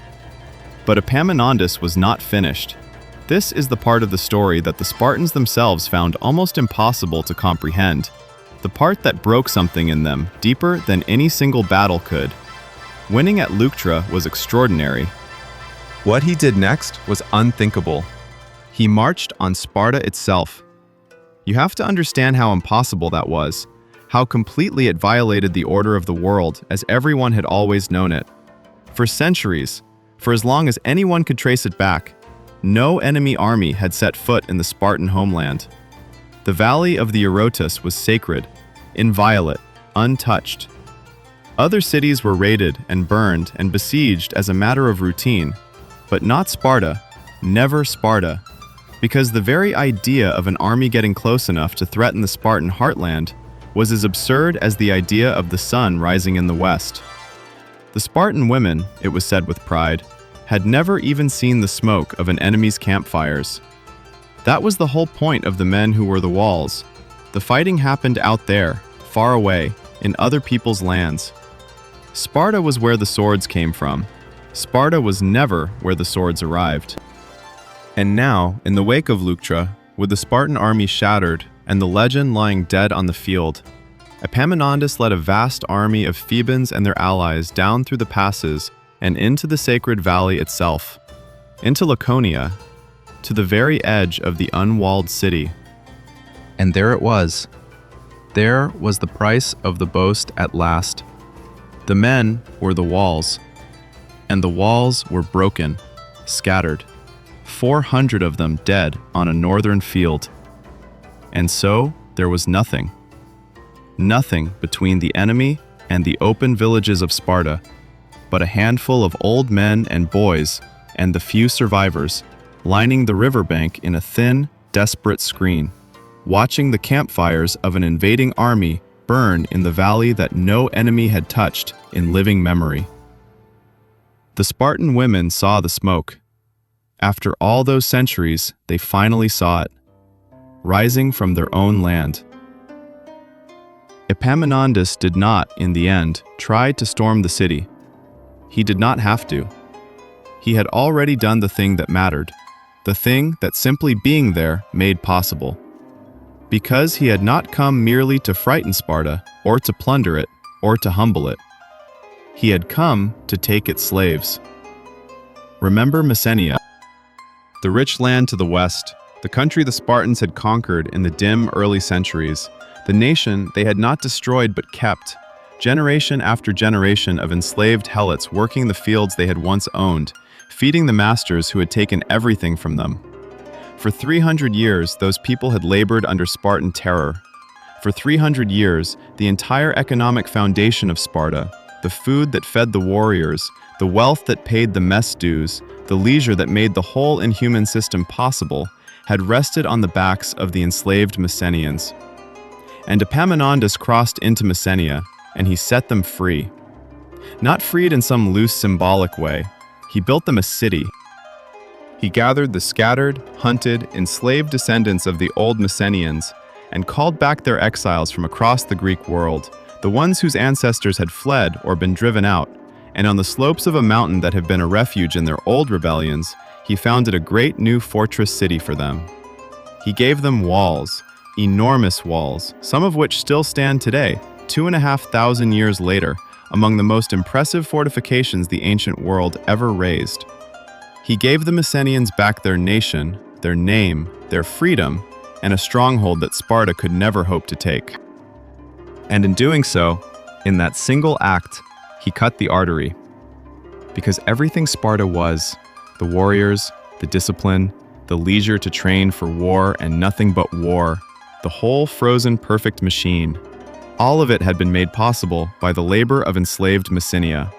But Epaminondas was not finished. This is the part of the story that the Spartans themselves found almost impossible to comprehend, the part that broke something in them deeper than any single battle could. Winning at Leuctra was extraordinary. What he did next was unthinkable. He marched on Sparta itself. You have to understand how impossible that was, how completely it violated the order of the world as everyone had always known it. For centuries, for as long as anyone could trace it back, no enemy army had set foot in the Spartan homeland. The valley of the Eurotas was sacred, inviolate, untouched. Other cities were raided and burned and besieged as a matter of routine, but not Sparta, never Sparta, because the very idea of an army getting close enough to threaten the Spartan heartland was as absurd as the idea of the sun rising in the west. The Spartan women, it was said with pride, had never even seen the smoke of an enemy's campfires. That was the whole point of the men who were the walls. The fighting happened out there, far away, in other people's lands. Sparta was where the swords came from. Sparta was never where the swords arrived. And now, in the wake of Leuctra, with the Spartan army shattered and the legend lying dead on the field, Epaminondas led a vast army of Thebans and their allies down through the passes and into the sacred valley itself, into Laconia, to the very edge of the unwalled city. And there it was. There was the price of the boast at last. The men were the walls, and the walls were broken, scattered, 400 of them dead on a northern field. And so there was nothing. Nothing between the enemy and the open villages of Sparta, but a handful of old men and boys and the few survivors, lining the riverbank in a thin, desperate screen, watching the campfires of an invading army burn in the valley that no enemy had touched in living memory. The Spartan women saw the smoke. After all those centuries, they finally saw it, rising from their own land. Epaminondas did not, in the end, try to storm the city. He did not have to. He had already done the thing that mattered, the thing that simply being there made possible. because he had not come merely to frighten Sparta, or to plunder it, or to humble it. He had come to take its slaves. Remember Messenia, the rich land to the west, the country the Spartans had conquered in the dim early centuries, the nation they had not destroyed but kept, generation after generation of enslaved helots working the fields they had once owned, feeding the masters who had taken everything from them. For 300 years, those people had labored under Spartan terror. For 300 years, the entire economic foundation of Sparta, the food that fed the warriors, the wealth that paid the mess dues, the leisure that made the whole inhuman system possible, had rested on the backs of the enslaved Messenians. And Epaminondas crossed into Messenia, and he set them free. Not freed in some loose symbolic way, he built them a city. He gathered the scattered, hunted, enslaved descendants of the old Messenians and called back their exiles from across the Greek world, the ones whose ancestors had fled or been driven out, and on the slopes of a mountain that had been a refuge in their old rebellions, he founded a great new fortress city for them. He gave them walls, enormous walls, some of which still stand today, 2,500 years later, among the most impressive fortifications the ancient world ever raised. He gave the Messenians back their nation, their name, their freedom, and a stronghold that Sparta could never hope to take. And in doing so, in that single act, he cut the artery. Because everything Sparta was, the warriors, the discipline, the leisure to train for war and nothing but war, the whole frozen perfect machine, all of it had been made possible by the labor of enslaved Messenia.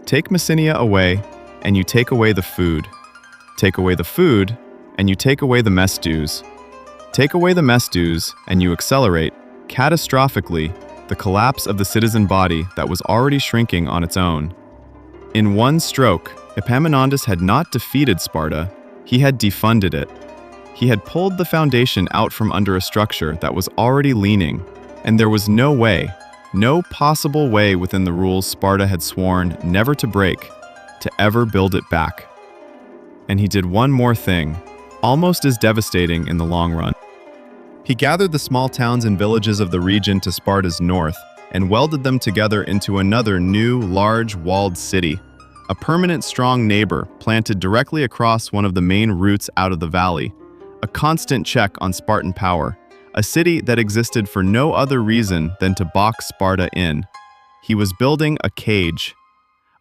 Take Messenia away, and you take away the food. Take away the food, and you take away the mess dues. Take away the mess dues, and you accelerate, catastrophically, the collapse of the citizen body that was already shrinking on its own. In one stroke, Epaminondas had not defeated Sparta, he had defunded it. He had pulled the foundation out from under a structure that was already leaning, and there was no way, no possible way within the rules Sparta had sworn never to break, to ever build it back. And he did one more thing, almost as devastating in the long run. He gathered the small towns and villages of the region to Sparta's north and welded them together into another new, large, walled city, a permanent, strong neighbor planted directly across one of the main routes out of the valley, a constant check on Spartan power, a city that existed for no other reason than to box Sparta in. He was building a cage,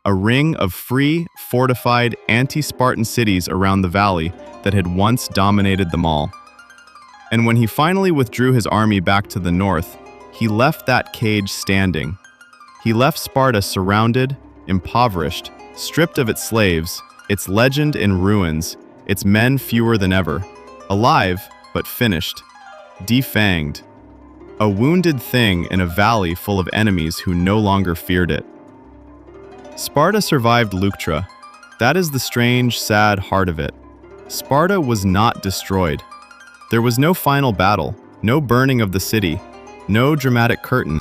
a ring of free, fortified, anti-Spartan cities around the valley that had once dominated them all. And when he finally withdrew his army back to the north, he left that cage standing. He left Sparta surrounded, impoverished, stripped of its slaves, its legend in ruins, its men fewer than ever, alive but finished, defanged, a wounded thing in a valley full of enemies who no longer feared it. Sparta survived Leuctra. That is the strange, sad heart of it. Sparta was not destroyed. There was no final battle, no burning of the city, no dramatic curtain.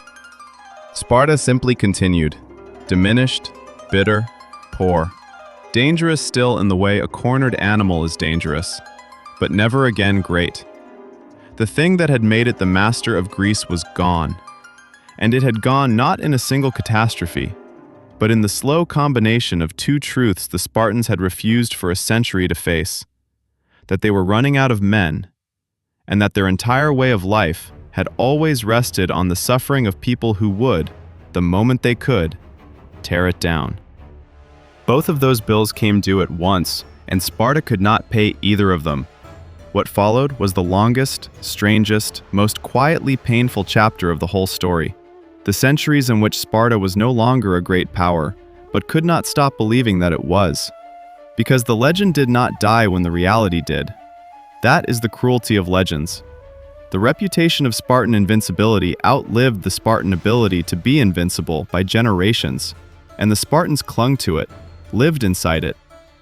Sparta simply continued, diminished, bitter, poor, dangerous still in the way a cornered animal is dangerous, but never again great. The thing that had made it the master of Greece was gone, and it had gone not in a single catastrophe, but in the slow combination of two truths the Spartans had refused for a century to face: that they were running out of men, and that their entire way of life had always rested on the suffering of people who would, the moment they could, tear it down. Both of those bills came due at once, and Sparta could not pay either of them. What followed was the longest, strangest, most quietly painful chapter of the whole story. The centuries in which Sparta was no longer a great power, but could not stop believing that it was. Because the legend did not die when the reality did. That is the cruelty of legends. The reputation of Spartan invincibility outlived the Spartan ability to be invincible by generations, and the Spartans clung to it, lived inside it,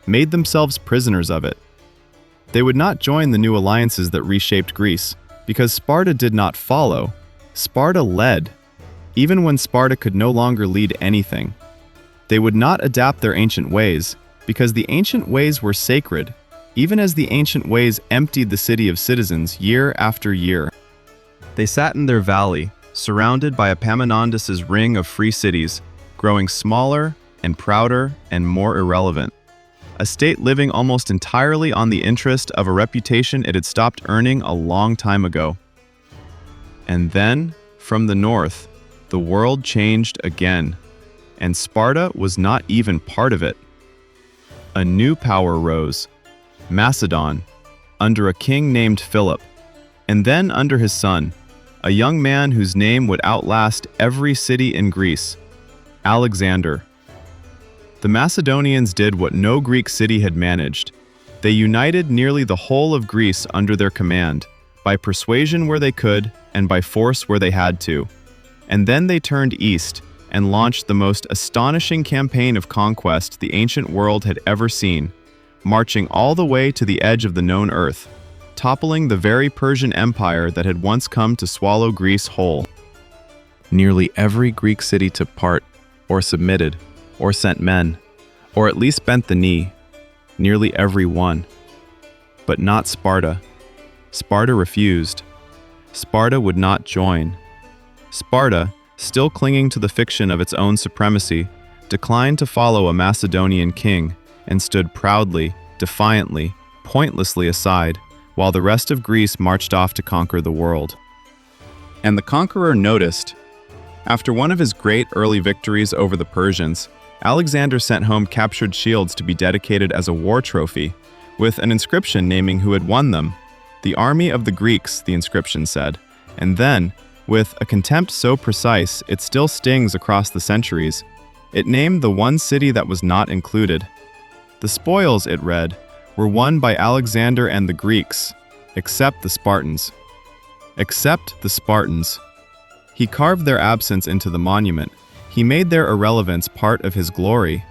made themselves prisoners of it. They would not join the new alliances that reshaped Greece, because Sparta did not follow, Sparta led, even when Sparta could no longer lead anything. They would not adapt their ancient ways, because the ancient ways were sacred, even as the ancient ways emptied the city of citizens year after year. They sat in their valley, surrounded by Epaminondas's ring of free cities, growing smaller and prouder and more irrelevant. A state living almost entirely on the interest of a reputation it had stopped earning a long time ago. And then, from the north, the world changed again, and Sparta was not even part of it. A new power rose, Macedon, under a king named Philip, and then under his son, a young man whose name would outlast every city in Greece, Alexander. The Macedonians did what no Greek city had managed. They united nearly the whole of Greece under their command, by persuasion where they could and by force where they had to. And then they turned east and launched the most astonishing campaign of conquest the ancient world had ever seen, marching all the way to the edge of the known earth, toppling the very Persian Empire that had once come to swallow Greece whole. Nearly every Greek city took part, or submitted, or sent men, or at least bent the knee, nearly every one. But not Sparta. Sparta refused. Sparta would not join. Sparta, still clinging to the fiction of its own supremacy, declined to follow a Macedonian king and stood proudly, defiantly, pointlessly aside, while the rest of Greece marched off to conquer the world. And the conqueror noticed. After one of his great early victories over the Persians, Alexander sent home captured shields to be dedicated as a war trophy, with an inscription naming who had won them. The army of the Greeks, the inscription said, and then, with a contempt so precise it still stings across the centuries, it named the one city that was not included. The spoils, it read, were won by Alexander and the Greeks, except the Spartans. Except the Spartans. He carved their absence into the monument. He made their irrelevance part of his glory.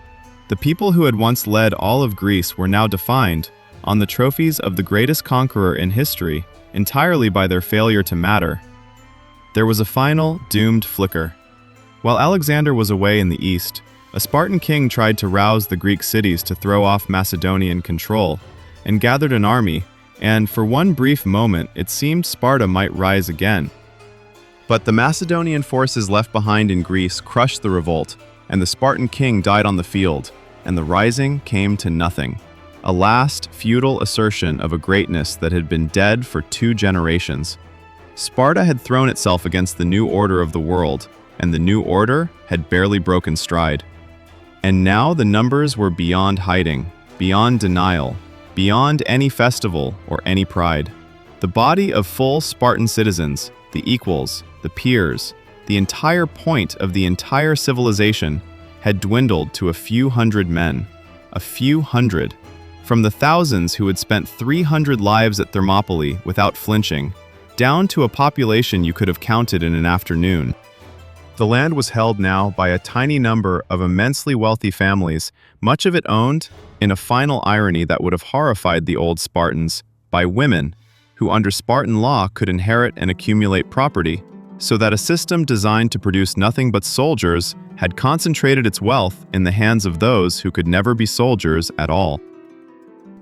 The people who had once led all of Greece were now defined, on the trophies of the greatest conqueror in history, entirely by their failure to matter. There was a final, doomed flicker. While Alexander was away in the east, a Spartan king tried to rouse the Greek cities to throw off Macedonian control, and gathered an army, and for one brief moment it seemed Sparta might rise again. But the Macedonian forces left behind in Greece crushed the revolt, and the Spartan king died on the field, and the rising came to nothing. A last, futile assertion of a greatness that had been dead for 2 generations. Sparta had thrown itself against the new order of the world, and the new order had barely broken stride. And now the numbers were beyond hiding, beyond denial, beyond any festival or any pride. The body of full Spartan citizens, the equals, the peers, the entire point of the entire civilization, had dwindled to a few hundred men. A few hundred. From the thousands who had spent 300 lives at Thermopylae without flinching, down to a population you could have counted in an afternoon. The land was held now by a tiny number of immensely wealthy families, much of it owned, in a final irony that would have horrified the old Spartans, by women, who under Spartan law could inherit and accumulate property, so that a system designed to produce nothing but soldiers had concentrated its wealth in the hands of those who could never be soldiers at all.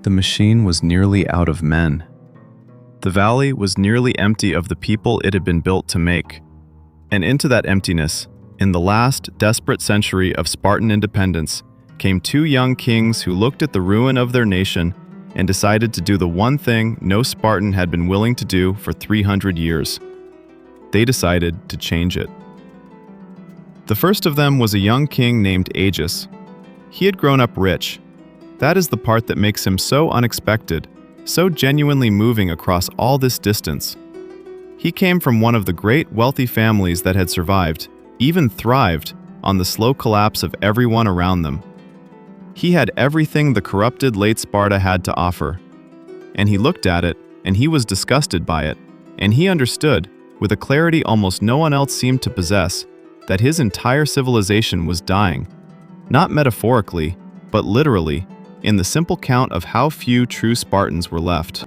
The machine was nearly out of men. The valley was nearly empty of the people it had been built to make. And into that emptiness, in the last desperate century of Spartan independence, came 2 young kings who looked at the ruin of their nation and decided to do the one thing no Spartan had been willing to do for 300 years. They decided to change it. The first of them was a young king named Agis. He had grown up rich. That is the part that makes him so unexpected, so genuinely moving across all this distance. He came from one of the great wealthy families that had survived, even thrived, on the slow collapse of everyone around them. He had everything the corrupted late Sparta had to offer. And he looked at it, and he was disgusted by it, and he understood, with a clarity almost no one else seemed to possess, that his entire civilization was dying, not metaphorically, but literally, in the simple count of how few true Spartans were left.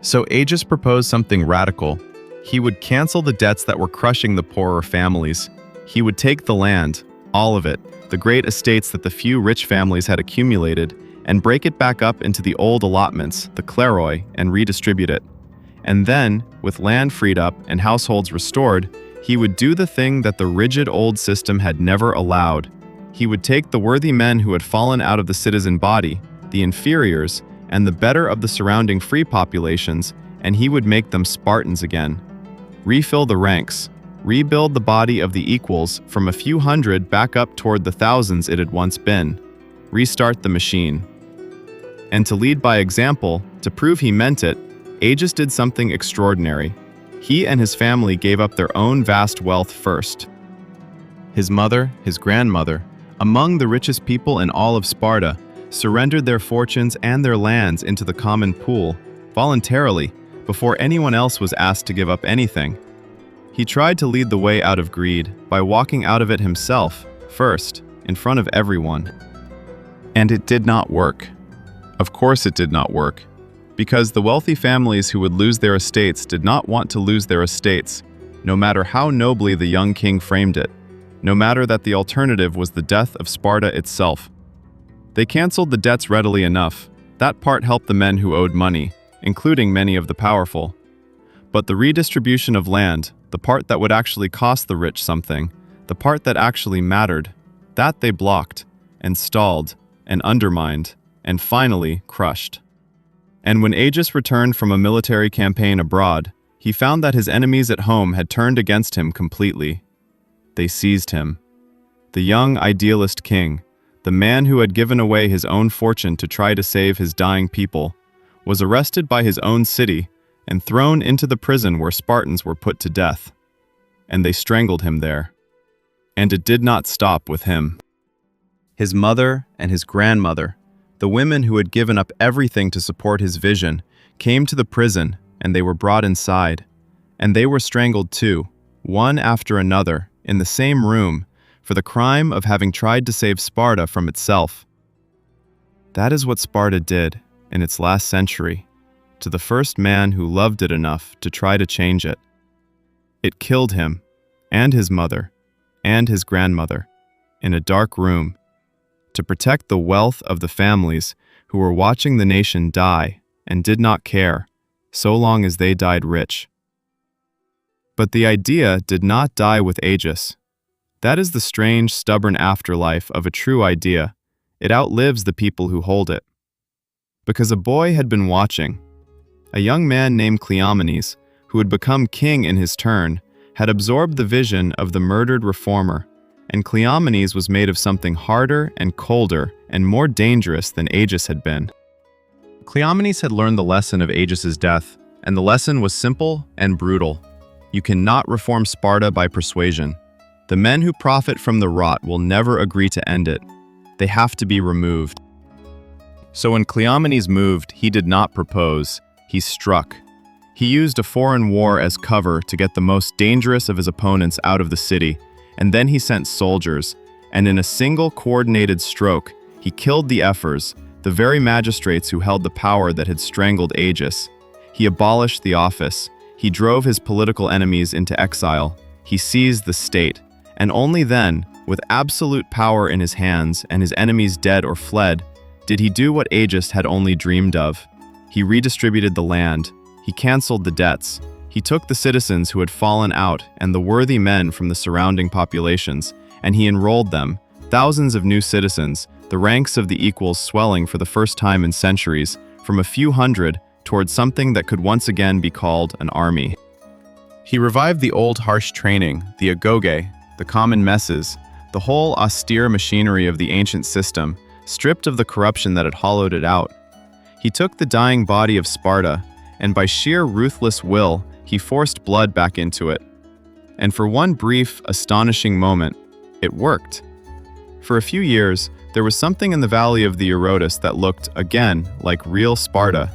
So Agis proposed something radical. He would cancel the debts that were crushing the poorer families. He would take the land, all of it, the great estates that the few rich families had accumulated, and break it back up into the old allotments, the kleroi, and redistribute it. And then, with land freed up and households restored, he would do the thing that the rigid old system had never allowed. He would take the worthy men who had fallen out of the citizen body, the inferiors, and the better of the surrounding free populations, and he would make them Spartans again. Refill the ranks, rebuild the body of the equals from a few hundred back up toward the thousands it had once been. Restart the machine. And to lead by example, to prove he meant it, Agis did something extraordinary. He and his family gave up their own vast wealth first. His mother, his grandmother, among the richest people in all of Sparta, surrendered their fortunes and their lands into the common pool, voluntarily, before anyone else was asked to give up anything. He tried to lead the way out of greed by walking out of it himself, first, in front of everyone. And it did not work. Of course it did not work, because the wealthy families who would lose their estates did not want to lose their estates, no matter how nobly the young king framed it, no matter that the alternative was the death of Sparta itself. They canceled the debts readily enough. That part helped the men who owed money, including many of the powerful. But the redistribution of land, the part that would actually cost the rich something, the part that actually mattered, that they blocked, and stalled, and undermined, and finally crushed. And when Agis returned from a military campaign abroad, he found that his enemies at home had turned against him completely. They seized him. The young idealist king, the man who had given away his own fortune to try to save his dying people, was arrested by his own city and thrown into the prison where Spartans were put to death. And they strangled him there. And it did not stop with him. His mother and his grandmother, the women who had given up everything to support his vision, came to the prison, and they were brought inside. And they were strangled too, one after another, in the same room, for the crime of having tried to save Sparta from itself. That is what Sparta did, in its last century, to the first man who loved it enough to try to change it. It killed him, and his mother, and his grandmother, in a dark room, to protect the wealth of the families who were watching the nation die and did not care, so long as they died rich. But the idea did not die with Agis. That is the strange, stubborn afterlife of a true idea. It outlives the people who hold it. Because a boy had been watching. A young man named Cleomenes, who had become king in his turn, had absorbed the vision of the murdered reformer, and Cleomenes was made of something harder and colder and more dangerous than Agis had been. Cleomenes had learned the lesson of Agis's death, and the lesson was simple and brutal. You cannot reform Sparta by persuasion. The men who profit from the rot will never agree to end it. They have to be removed. So when Cleomenes moved, he did not propose. He struck. He used a foreign war as cover to get the most dangerous of his opponents out of the city, and then he sent soldiers, and in a single coordinated stroke, he killed the ephors, the very magistrates who held the power that had strangled Agis. He abolished the office. He drove his political enemies into exile. He seized the state. And only then, with absolute power in his hands and his enemies dead or fled, did he do what Agis had only dreamed of. He redistributed the land. He canceled the debts. He took the citizens who had fallen out and the worthy men from the surrounding populations, and he enrolled them, thousands of new citizens, the ranks of the equals swelling for the first time in centuries, from a few hundred towards something that could once again be called an army. He revived the old harsh training, the agoge, the common messes, the whole austere machinery of the ancient system, stripped of the corruption that had hollowed it out. He took the dying body of Sparta, and by sheer ruthless will, he forced blood back into it. And for one brief, astonishing moment, it worked. For a few years, there was something in the valley of the Eurotas that looked, again, like real Sparta.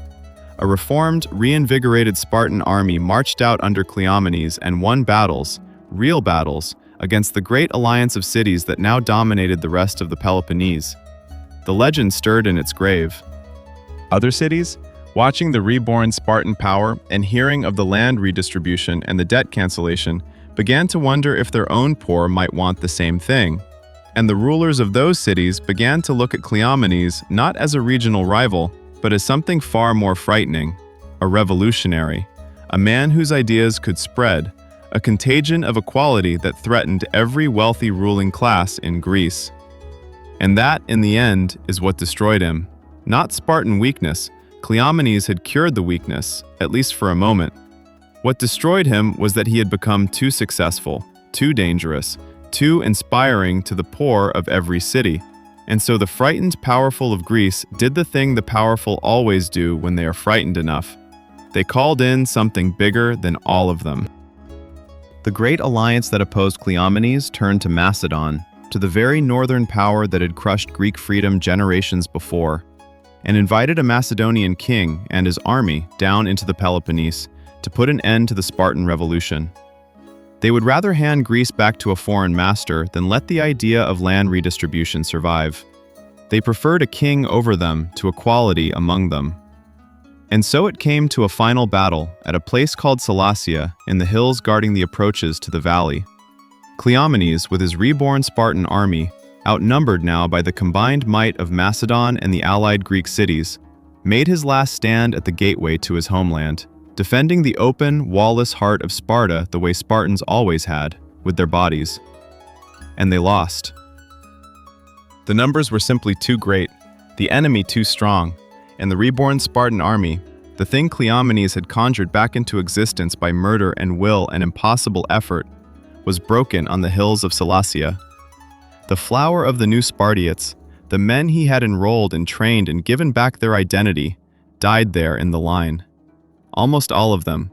A reformed, reinvigorated Spartan army marched out under Cleomenes and won battles, real battles, against the great alliance of cities that now dominated the rest of the Peloponnese. The legend stirred in its grave. Other cities, watching the reborn Spartan power and hearing of the land redistribution and the debt cancellation, began to wonder if their own poor might want the same thing. And the rulers of those cities began to look at Cleomenes not as a regional rival, but as something far more frightening, a revolutionary, a man whose ideas could spread, a contagion of equality that threatened every wealthy ruling class in Greece. And that, in the end, is what destroyed him. Not Spartan weakness. Cleomenes had cured the weakness, at least for a moment. What destroyed him was that he had become too successful, too dangerous, too inspiring to the poor of every city. And so the frightened powerful of Greece did the thing the powerful always do when they are frightened enough. They called in something bigger than all of them. The great alliance that opposed Cleomenes turned to Macedon, to the very northern power that had crushed Greek freedom generations before, and invited a Macedonian king and his army down into the Peloponnese to put an end to the Spartan revolution. They would rather hand Greece back to a foreign master than let the idea of land redistribution survive. They preferred a king over them to equality among them. And so it came to a final battle at a place called Salacia in the hills guarding the approaches to the valley. Cleomenes, with his reborn Spartan army, outnumbered now by the combined might of Macedon and the allied Greek cities, made his last stand at the gateway to his homeland, defending the open, wall-less heart of Sparta the way Spartans always had, with their bodies. And they lost. The numbers were simply too great, the enemy too strong, and the reborn Spartan army, the thing Cleomenes had conjured back into existence by murder and will and impossible effort, was broken on the hills of Salacia. The flower of the new Spartiates, the men he had enrolled and trained and given back their identity, died there in the line. Almost all of them.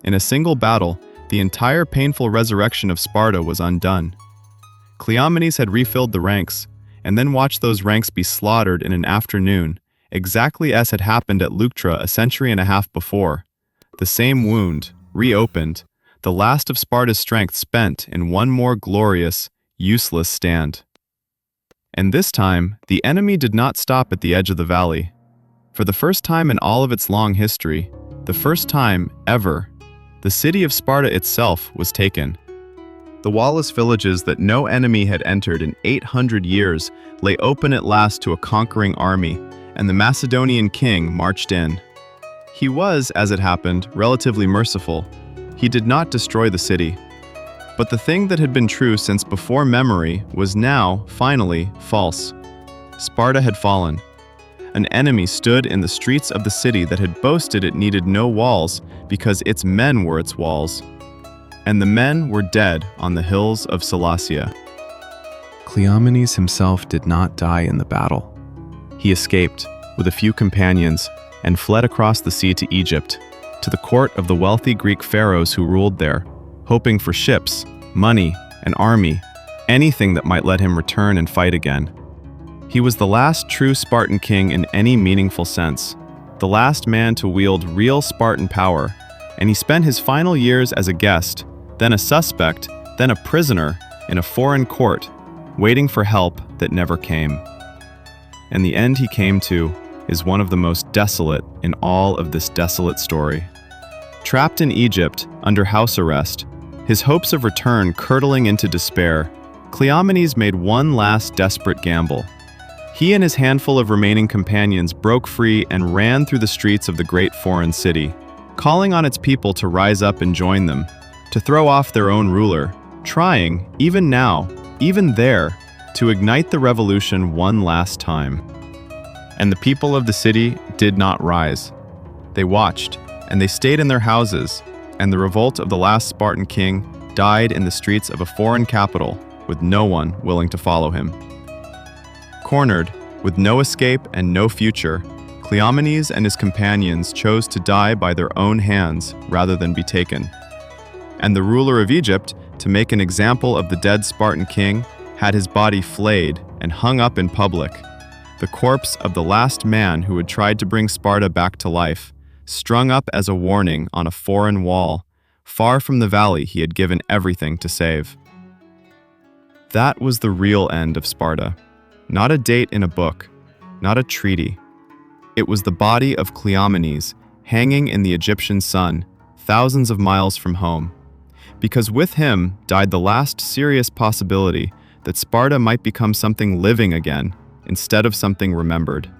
In a single battle, the entire painful resurrection of Sparta was undone. Cleomenes had refilled the ranks, and then watched those ranks be slaughtered in an afternoon, exactly as had happened at Leuctra a century and a half before. The same wound, reopened, the last of Sparta's strength spent in one more glorious, useless stand. And this time, the enemy did not stop at the edge of the valley. For the first time in all of its long history, the first time ever, the city of Sparta itself was taken. The wall-less villages that no enemy had entered in 800 years lay open at last to a conquering army, and the Macedonian king marched in. He was, as it happened, relatively merciful. He did not destroy the city. But the thing that had been true since before memory was now, finally, false. Sparta had fallen. An enemy stood in the streets of the city that had boasted it needed no walls because its men were its walls. And the men were dead on the hills of Salacia. Cleomenes himself did not die in the battle. He escaped, with a few companions, and fled across the sea to Egypt, to the court of the wealthy Greek pharaohs who ruled there, hoping for ships, money, an army, anything that might let him return and fight again. He was the last true Spartan king in any meaningful sense, the last man to wield real Spartan power, and he spent his final years as a guest, then a suspect, then a prisoner in a foreign court, waiting for help that never came. And the end he came to is one of the most desolate in all of this desolate story. Trapped in Egypt, under house arrest, his hopes of return curdling into despair, Cleomenes made one last desperate gamble. He and his handful of remaining companions broke free and ran through the streets of the great foreign city, calling on its people to rise up and join them, to throw off their own ruler, trying, even now, even there, to ignite the revolution one last time. And the people of the city did not rise. They watched, and they stayed in their houses, and the revolt of the last Spartan king died in the streets of a foreign capital with no one willing to follow him. Cornered, with no escape and no future, Cleomenes and his companions chose to die by their own hands rather than be taken. And the ruler of Egypt, to make an example of the dead Spartan king, had his body flayed and hung up in public, the corpse of the last man who had tried to bring Sparta back to life, strung up as a warning on a foreign wall, far from the valley he had given everything to save. That was the real end of Sparta. Not a date in a book, not a treaty. It was the body of Cleomenes hanging in the Egyptian sun, thousands of miles from home. Because with him died the last serious possibility that Sparta might become something living again, instead of something remembered.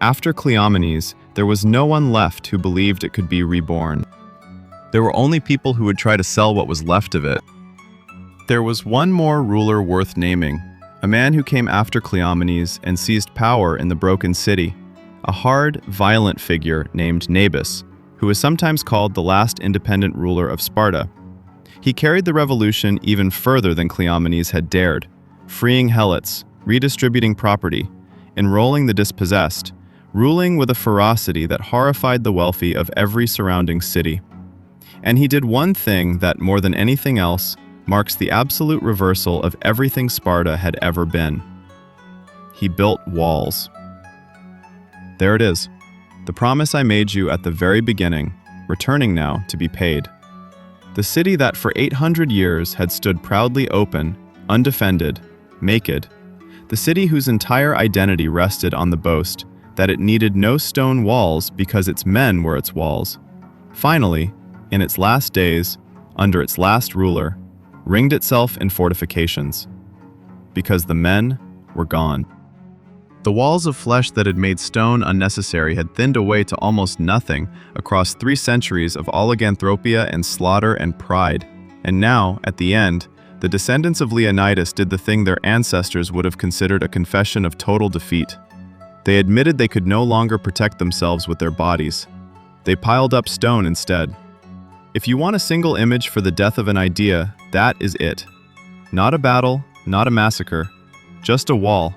After Cleomenes, There was no one left who believed it could be reborn. There were only people who would try to sell what was left of it. There was one more ruler worth naming, a man who came after Cleomenes and seized power in the broken city, a hard, violent figure named Nabis, who is sometimes called the last independent ruler of Sparta. He carried the revolution even further than Cleomenes had dared, freeing helots, redistributing property, enrolling the dispossessed, ruling with a ferocity that horrified the wealthy of every surrounding city. And he did one thing that, more than anything else, marks the absolute reversal of everything Sparta had ever been. He built walls. There it is, the promise I made you at the very beginning, returning now to be paid. The city that for 800 years had stood proudly open, undefended, naked, the city whose entire identity rested on the boast that it needed no stone walls because its men were its walls, finally, in its last days, under its last ruler, ringed itself in fortifications, because the men were gone. The walls of flesh that had made stone unnecessary had thinned away to almost nothing across 3 centuries of oliganthropia and slaughter and pride, and now, at the end, the descendants of Leonidas did the thing their ancestors would have considered a confession of total defeat. They admitted they could no longer protect themselves with their bodies. They piled up stone instead. If you want a single image for the death of an idea, that is it. Not a battle, not a massacre, just a wall,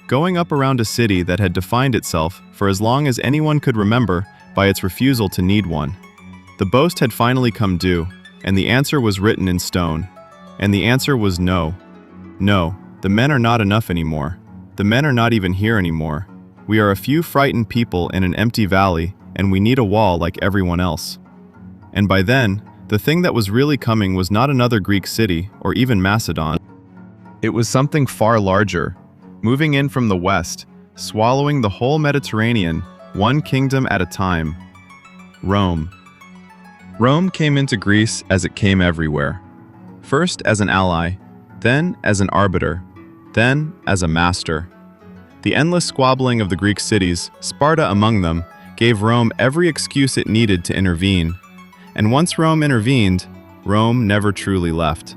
going up around a city that had defined itself, for as long as anyone could remember, by its refusal to need one. The boast had finally come due, and the answer was written in stone. And the answer was no. No, the men are not enough anymore. The men are not even here anymore. We are a few frightened people in an empty valley, and we need a wall like everyone else. And by then, the thing that was really coming was not another Greek city, or even Macedon. It was something far larger, moving in from the west, swallowing the whole Mediterranean, one kingdom at a time. Rome. Rome came into Greece as it came everywhere. First as an ally, then as an arbiter, then as a master. The endless squabbling of the Greek cities, Sparta among them, gave Rome every excuse it needed to intervene. And once Rome intervened, Rome never truly left.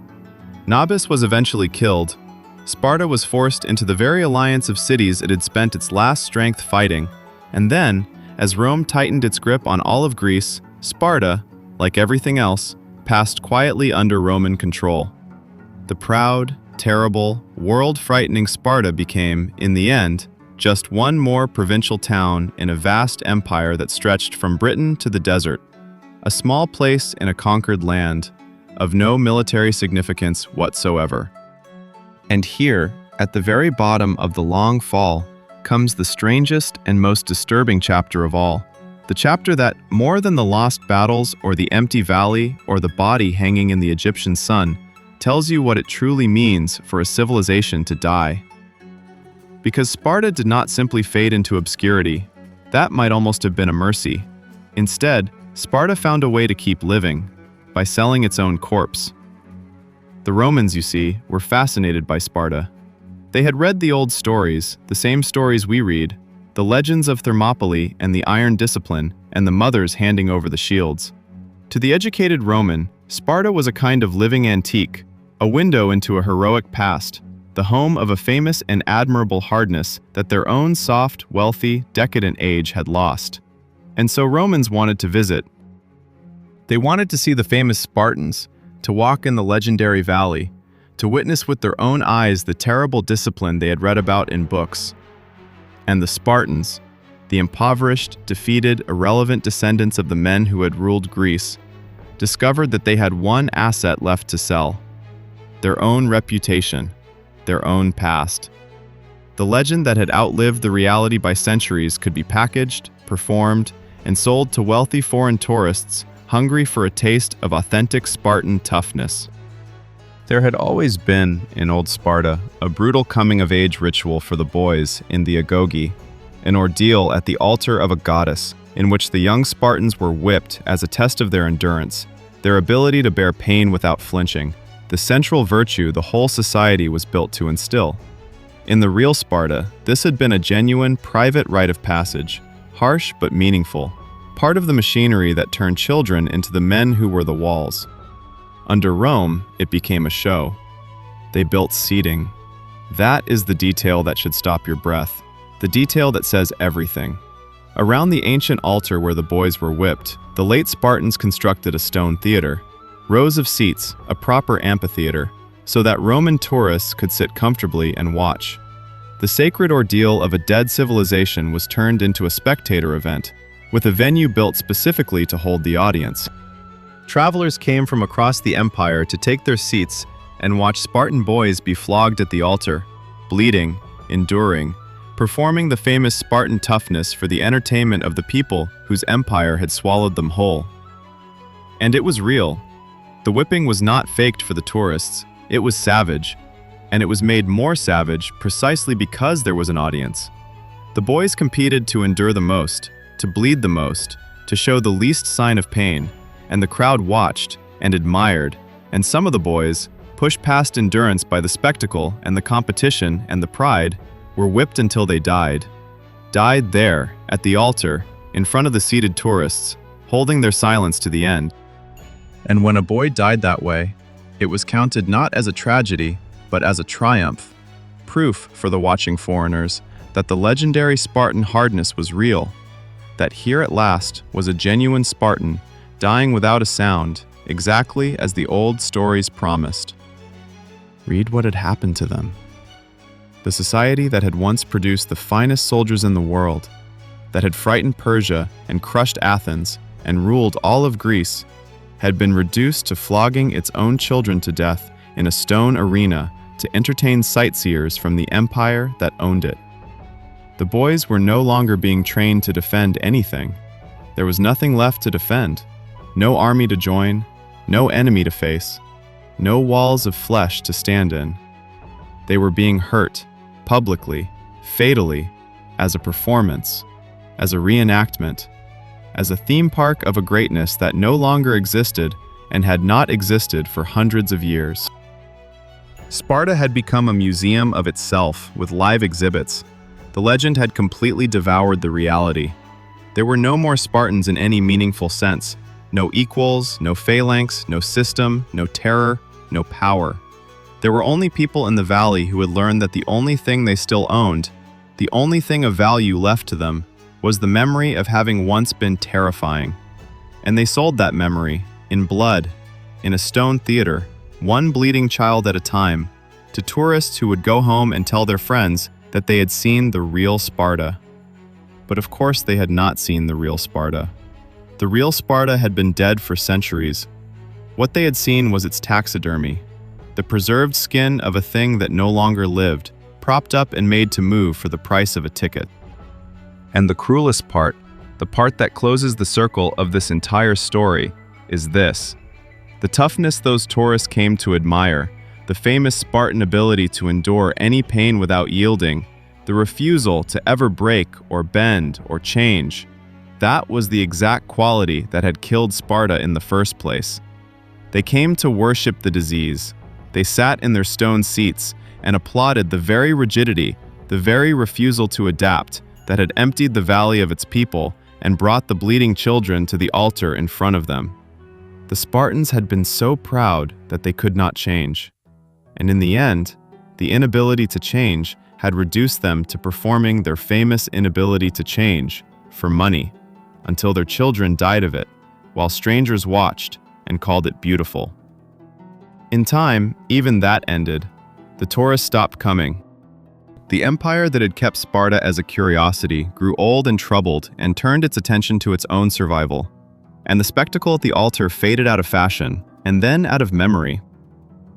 Nabis was eventually killed. Sparta was forced into the very alliance of cities it had spent its last strength fighting. And then, as Rome tightened its grip on all of Greece, Sparta, like everything else, passed quietly under Roman control. The proud, terrible, world-frightening Sparta became, in the end, just one more provincial town in a vast empire that stretched from Britain to the desert, a small place in a conquered land, of no military significance whatsoever. And here, at the very bottom of the long fall, comes the strangest and most disturbing chapter of all. The chapter that, more than the lost battles or the empty valley or the body hanging in the Egyptian sun, tells you what it truly means for a civilization to die. Because Sparta did not simply fade into obscurity. That might almost have been a mercy. Instead, Sparta found a way to keep living, by selling its own corpse. The Romans, you see, were fascinated by Sparta. They had read the old stories, the same stories we read, the legends of Thermopylae and the iron discipline, and the mothers handing over the shields. To the educated Roman, Sparta was a kind of living antique, a window into a heroic past, the home of a famous and admirable hardness that their own soft, wealthy, decadent age had lost. And so Romans wanted to visit. They wanted to see the famous Spartans, to walk in the legendary valley, to witness with their own eyes the terrible discipline they had read about in books. And the Spartans, the impoverished, defeated, irrelevant descendants of the men who had ruled Greece, discovered that they had one asset left to sell: their own reputation, their own past. The legend that had outlived the reality by centuries could be packaged, performed, and sold to wealthy foreign tourists hungry for a taste of authentic Spartan toughness. There had always been, in old Sparta, a brutal coming-of-age ritual for the boys in the agoge, an ordeal at the altar of a goddess, in which the young Spartans were whipped as a test of their endurance, their ability to bear pain without flinching, the central virtue the whole society was built to instill. In the real Sparta, this had been a genuine, private rite of passage, harsh but meaningful, part of the machinery that turned children into the men who were the walls. Under Rome, it became a show. They built seating. That is the detail that should stop your breath, the detail that says everything. Around the ancient altar where the boys were whipped, the late Spartans constructed a stone theater, rows of seats, a proper amphitheater, so that Roman tourists could sit comfortably and watch. The sacred ordeal of a dead civilization was turned into a spectator event, with a venue built specifically to hold the audience. Travelers came from across the empire to take their seats and watch Spartan boys be flogged at the altar, bleeding, enduring, performing the famous Spartan toughness for the entertainment of the people whose empire had swallowed them whole. And it was real. The whipping was not faked for the tourists, it was savage, and it was made more savage precisely because there was an audience. The boys competed to endure the most, to bleed the most, to show the least sign of pain, and the crowd watched and admired, and some of the boys, pushed past endurance by the spectacle and the competition and the pride, were whipped until they died. Died there, at the altar, in front of the seated tourists, holding their silence to the end. And when a boy died that way, it was counted not as a tragedy, but as a triumph, proof for the watching foreigners that the legendary Spartan hardness was real, that here at last was a genuine Spartan, dying without a sound, exactly as the old stories promised. Read what had happened to them. The society that had once produced the finest soldiers in the world, that had frightened Persia and crushed Athens and ruled all of Greece, had been reduced to flogging its own children to death in a stone arena to entertain sightseers from the empire that owned it. The boys were no longer being trained to defend anything. There was nothing left to defend, no army to join, no enemy to face, no walls of flesh to stand in. They were being hurt, publicly, fatally, as a performance, as a reenactment, as a theme park of a greatness that no longer existed and had not existed for hundreds of years. Sparta had become a museum of itself with live exhibits. The legend had completely devoured the reality. There were no more Spartans in any meaningful sense. No equals, no phalanx, no system, no terror, no power. There were only people in the valley who had learned that the only thing they still owned, the only thing of value left to them, was the memory of having once been terrifying. And they sold that memory, in blood, in a stone theater, one bleeding child at a time, to tourists who would go home and tell their friends that they had seen the real Sparta. But of course they had not seen the real Sparta. The real Sparta had been dead for centuries. What they had seen was its taxidermy, the preserved skin of a thing that no longer lived, propped up and made to move for the price of a ticket. And the cruelest part, the part that closes the circle of this entire story, is this. The toughness those tourists came to admire, the famous Spartan ability to endure any pain without yielding, the refusal to ever break or bend or change, that was the exact quality that had killed Sparta in the first place. They came to worship the disease. They sat in their stone seats and applauded the very rigidity, the very refusal to adapt that had emptied the valley of its people and brought the bleeding children to the altar in front of them. The Spartans had been so proud that they could not change. And in the end, the inability to change had reduced them to performing their famous inability to change for money, until their children died of it, while strangers watched and called it beautiful. In time, even that ended. The tourists stopped coming. The empire that had kept Sparta as a curiosity grew old and troubled and turned its attention to its own survival. And the spectacle at the altar faded out of fashion, and then out of memory.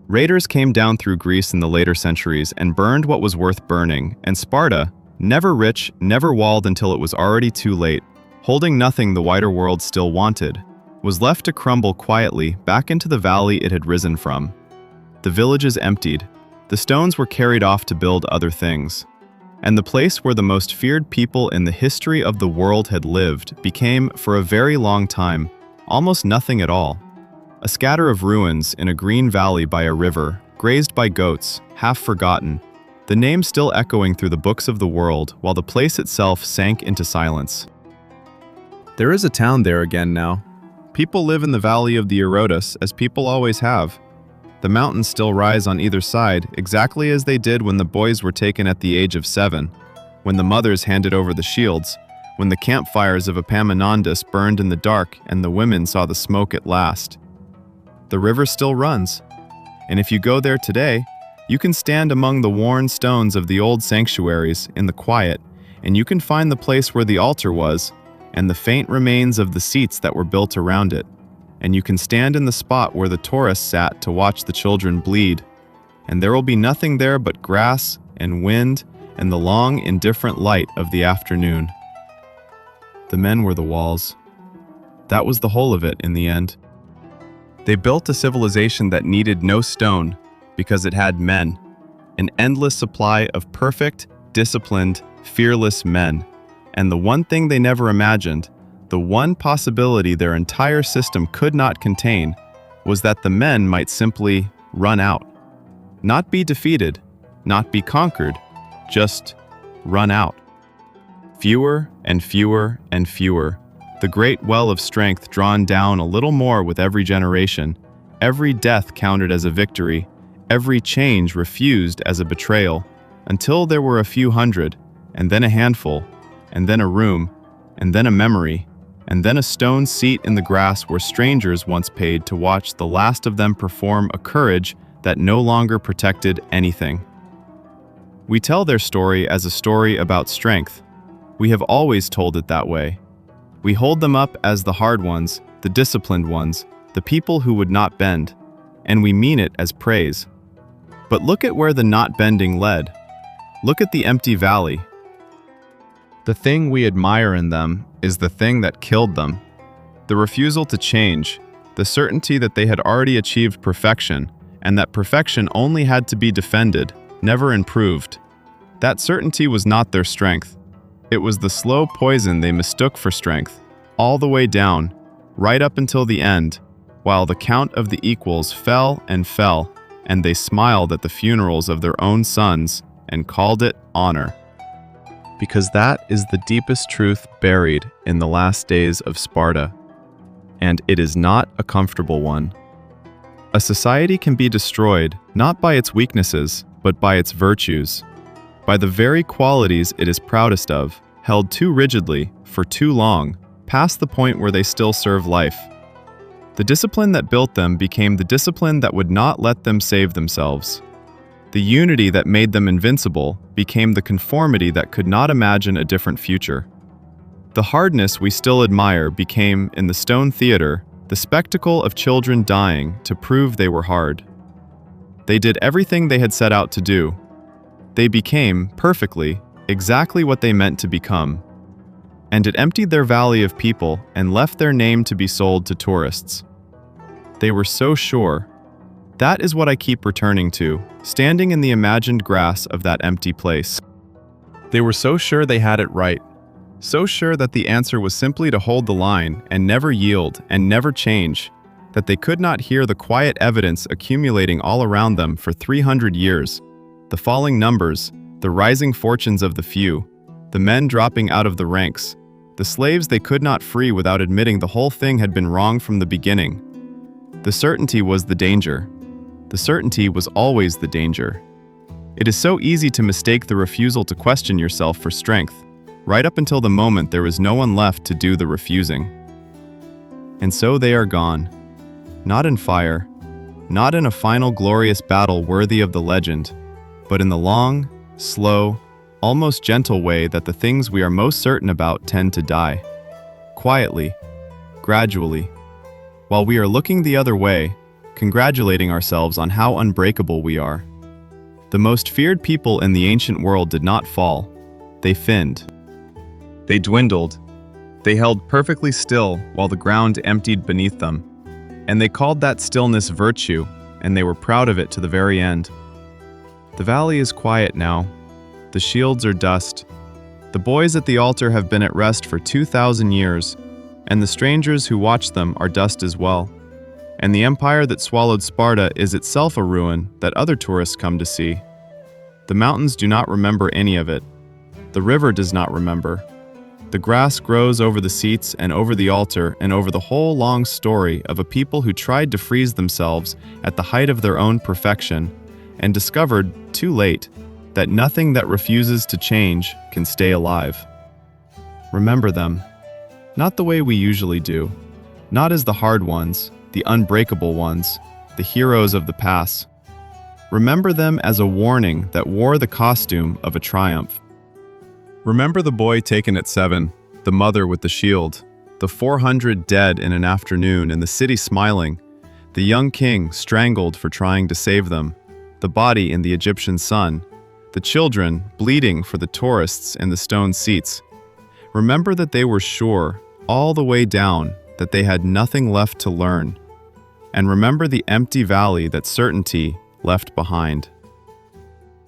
Raiders came down through Greece in the later centuries and burned what was worth burning, and Sparta, never rich, never walled until it was already too late, holding nothing the wider world still wanted, was left to crumble quietly back into the valley it had risen from. The villages emptied. The stones were carried off to build other things. And the place where the most feared people in the history of the world had lived became, for a very long time, almost nothing at all. A scatter of ruins in a green valley by a river, grazed by goats, half forgotten, the name still echoing through the books of the world while the place itself sank into silence. There is a town there again now. People live in the valley of the Eurotas, as people always have. The mountains still rise on either side, exactly as they did when the boys were taken at the age of 7, when the mothers handed over the shields, when the campfires of Epaminondas burned in the dark and the women saw the smoke at last. The river still runs, and if you go there today, you can stand among the worn stones of the old sanctuaries in the quiet, and you can find the place where the altar was, and the faint remains of the seats that were built around it, and you can stand in the spot where the tourists sat to watch the children bleed, and there will be nothing there but grass and wind and the long, indifferent light of the afternoon. The men were the walls. That was the whole of it in the end. They built a civilization that needed no stone because it had men, an endless supply of perfect, disciplined, fearless men. And the one thing they never imagined, the one possibility their entire system could not contain, was that the men might simply run out. Not be defeated, not be conquered, just run out. Fewer and fewer and fewer, the great well of strength drawn down a little more with every generation, every death counted as a victory, every change refused as a betrayal, until there were a few hundred, and then a handful, and then a room, and then a memory, and then a stone seat in the grass where strangers once paid to watch the last of them perform a courage that no longer protected anything. We tell their story as a story about strength. We have always told it that way. We hold them up as the hard ones, the disciplined ones, the people who would not bend, and we mean it as praise. But look at where the not bending led. Look at the empty valley. The thing we admire in them is the thing that killed them. The refusal to change, the certainty that they had already achieved perfection, and that perfection only had to be defended, never improved. That certainty was not their strength. It was the slow poison they mistook for strength, all the way down, right up until the end, while the count of the equals fell, and they smiled at the funerals of their own sons and called it honor. Because that is the deepest truth buried in the last days of Sparta, and it is not a comfortable one. A society can be destroyed not by its weaknesses, but by its virtues, by the very qualities it is proudest of, held too rigidly, for too long, past the point where they still serve life. The discipline that built them became the discipline that would not let them save themselves. The unity that made them invincible became the conformity that could not imagine a different future. The hardness we still admire became, in the stone theater, the spectacle of children dying to prove they were hard. They did everything they had set out to do. They became, perfectly, exactly what they meant to become. And it emptied their valley of people and left their name to be sold to tourists. They were so sure. That is what I keep returning to, standing in the imagined grass of that empty place. They were so sure they had it right, so sure that the answer was simply to hold the line and never yield and never change, that they could not hear the quiet evidence accumulating all around them for 300 years, the falling numbers, the rising fortunes of the few, the men dropping out of the ranks, the slaves they could not free without admitting the whole thing had been wrong from the beginning. The certainty was the danger. The certainty was always the danger. It is so easy to mistake the refusal to question yourself for strength, right up until the moment there is no one left to do the refusing. And so they are gone. Not in fire, not in a final glorious battle worthy of the legend, but in the long, slow, almost gentle way that the things we are most certain about tend to die. Quietly, gradually, while we are looking the other way, congratulating ourselves on how unbreakable we are. The most feared people in the ancient world did not fall. They thinned. They dwindled. They held perfectly still while the ground emptied beneath them. And they called that stillness virtue, and they were proud of it to the very end. The valley is quiet now. The shields are dust. The boys at the altar have been at rest for 2,000 years, and the strangers who watch them are dust as well. And the empire that swallowed Sparta is itself a ruin that other tourists come to see. The mountains do not remember any of it. The river does not remember. The grass grows over the seats and over the altar and over the whole long story of a people who tried to freeze themselves at the height of their own perfection and discovered, too late, that nothing that refuses to change can stay alive. Remember them, not the way we usually do, not as the hard ones, the unbreakable ones, the heroes of the past. Remember them as a warning that wore the costume of a triumph. Remember the boy taken at 7, the mother with the shield, the 400 dead in an afternoon and the city smiling, the young king strangled for trying to save them, the body in the Egyptian sun, the children bleeding for the tourists in the stone seats. Remember that they were sure, all the way down, that they had nothing left to learn. And remember the empty valley that certainty left behind.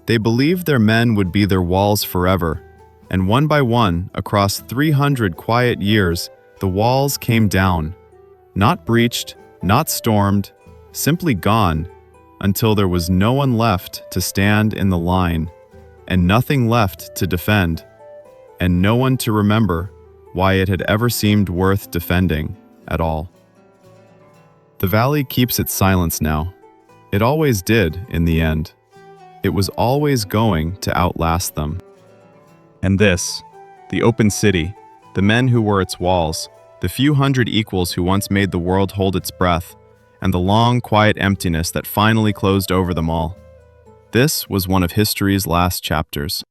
They believed their men would be their walls forever, and one by one, across 300 quiet years, the walls came down, not breached, not stormed, simply gone, until there was no one left to stand in the line, and nothing left to defend, and no one to remember why it had ever seemed worth defending at all. The valley keeps its silence now. It always did in the end. It was always going to outlast them. And this, the open city, the men who were its walls, the few hundred equals who once made the world hold its breath, and the long, quiet emptiness that finally closed over them all. This was one of history's last chapters.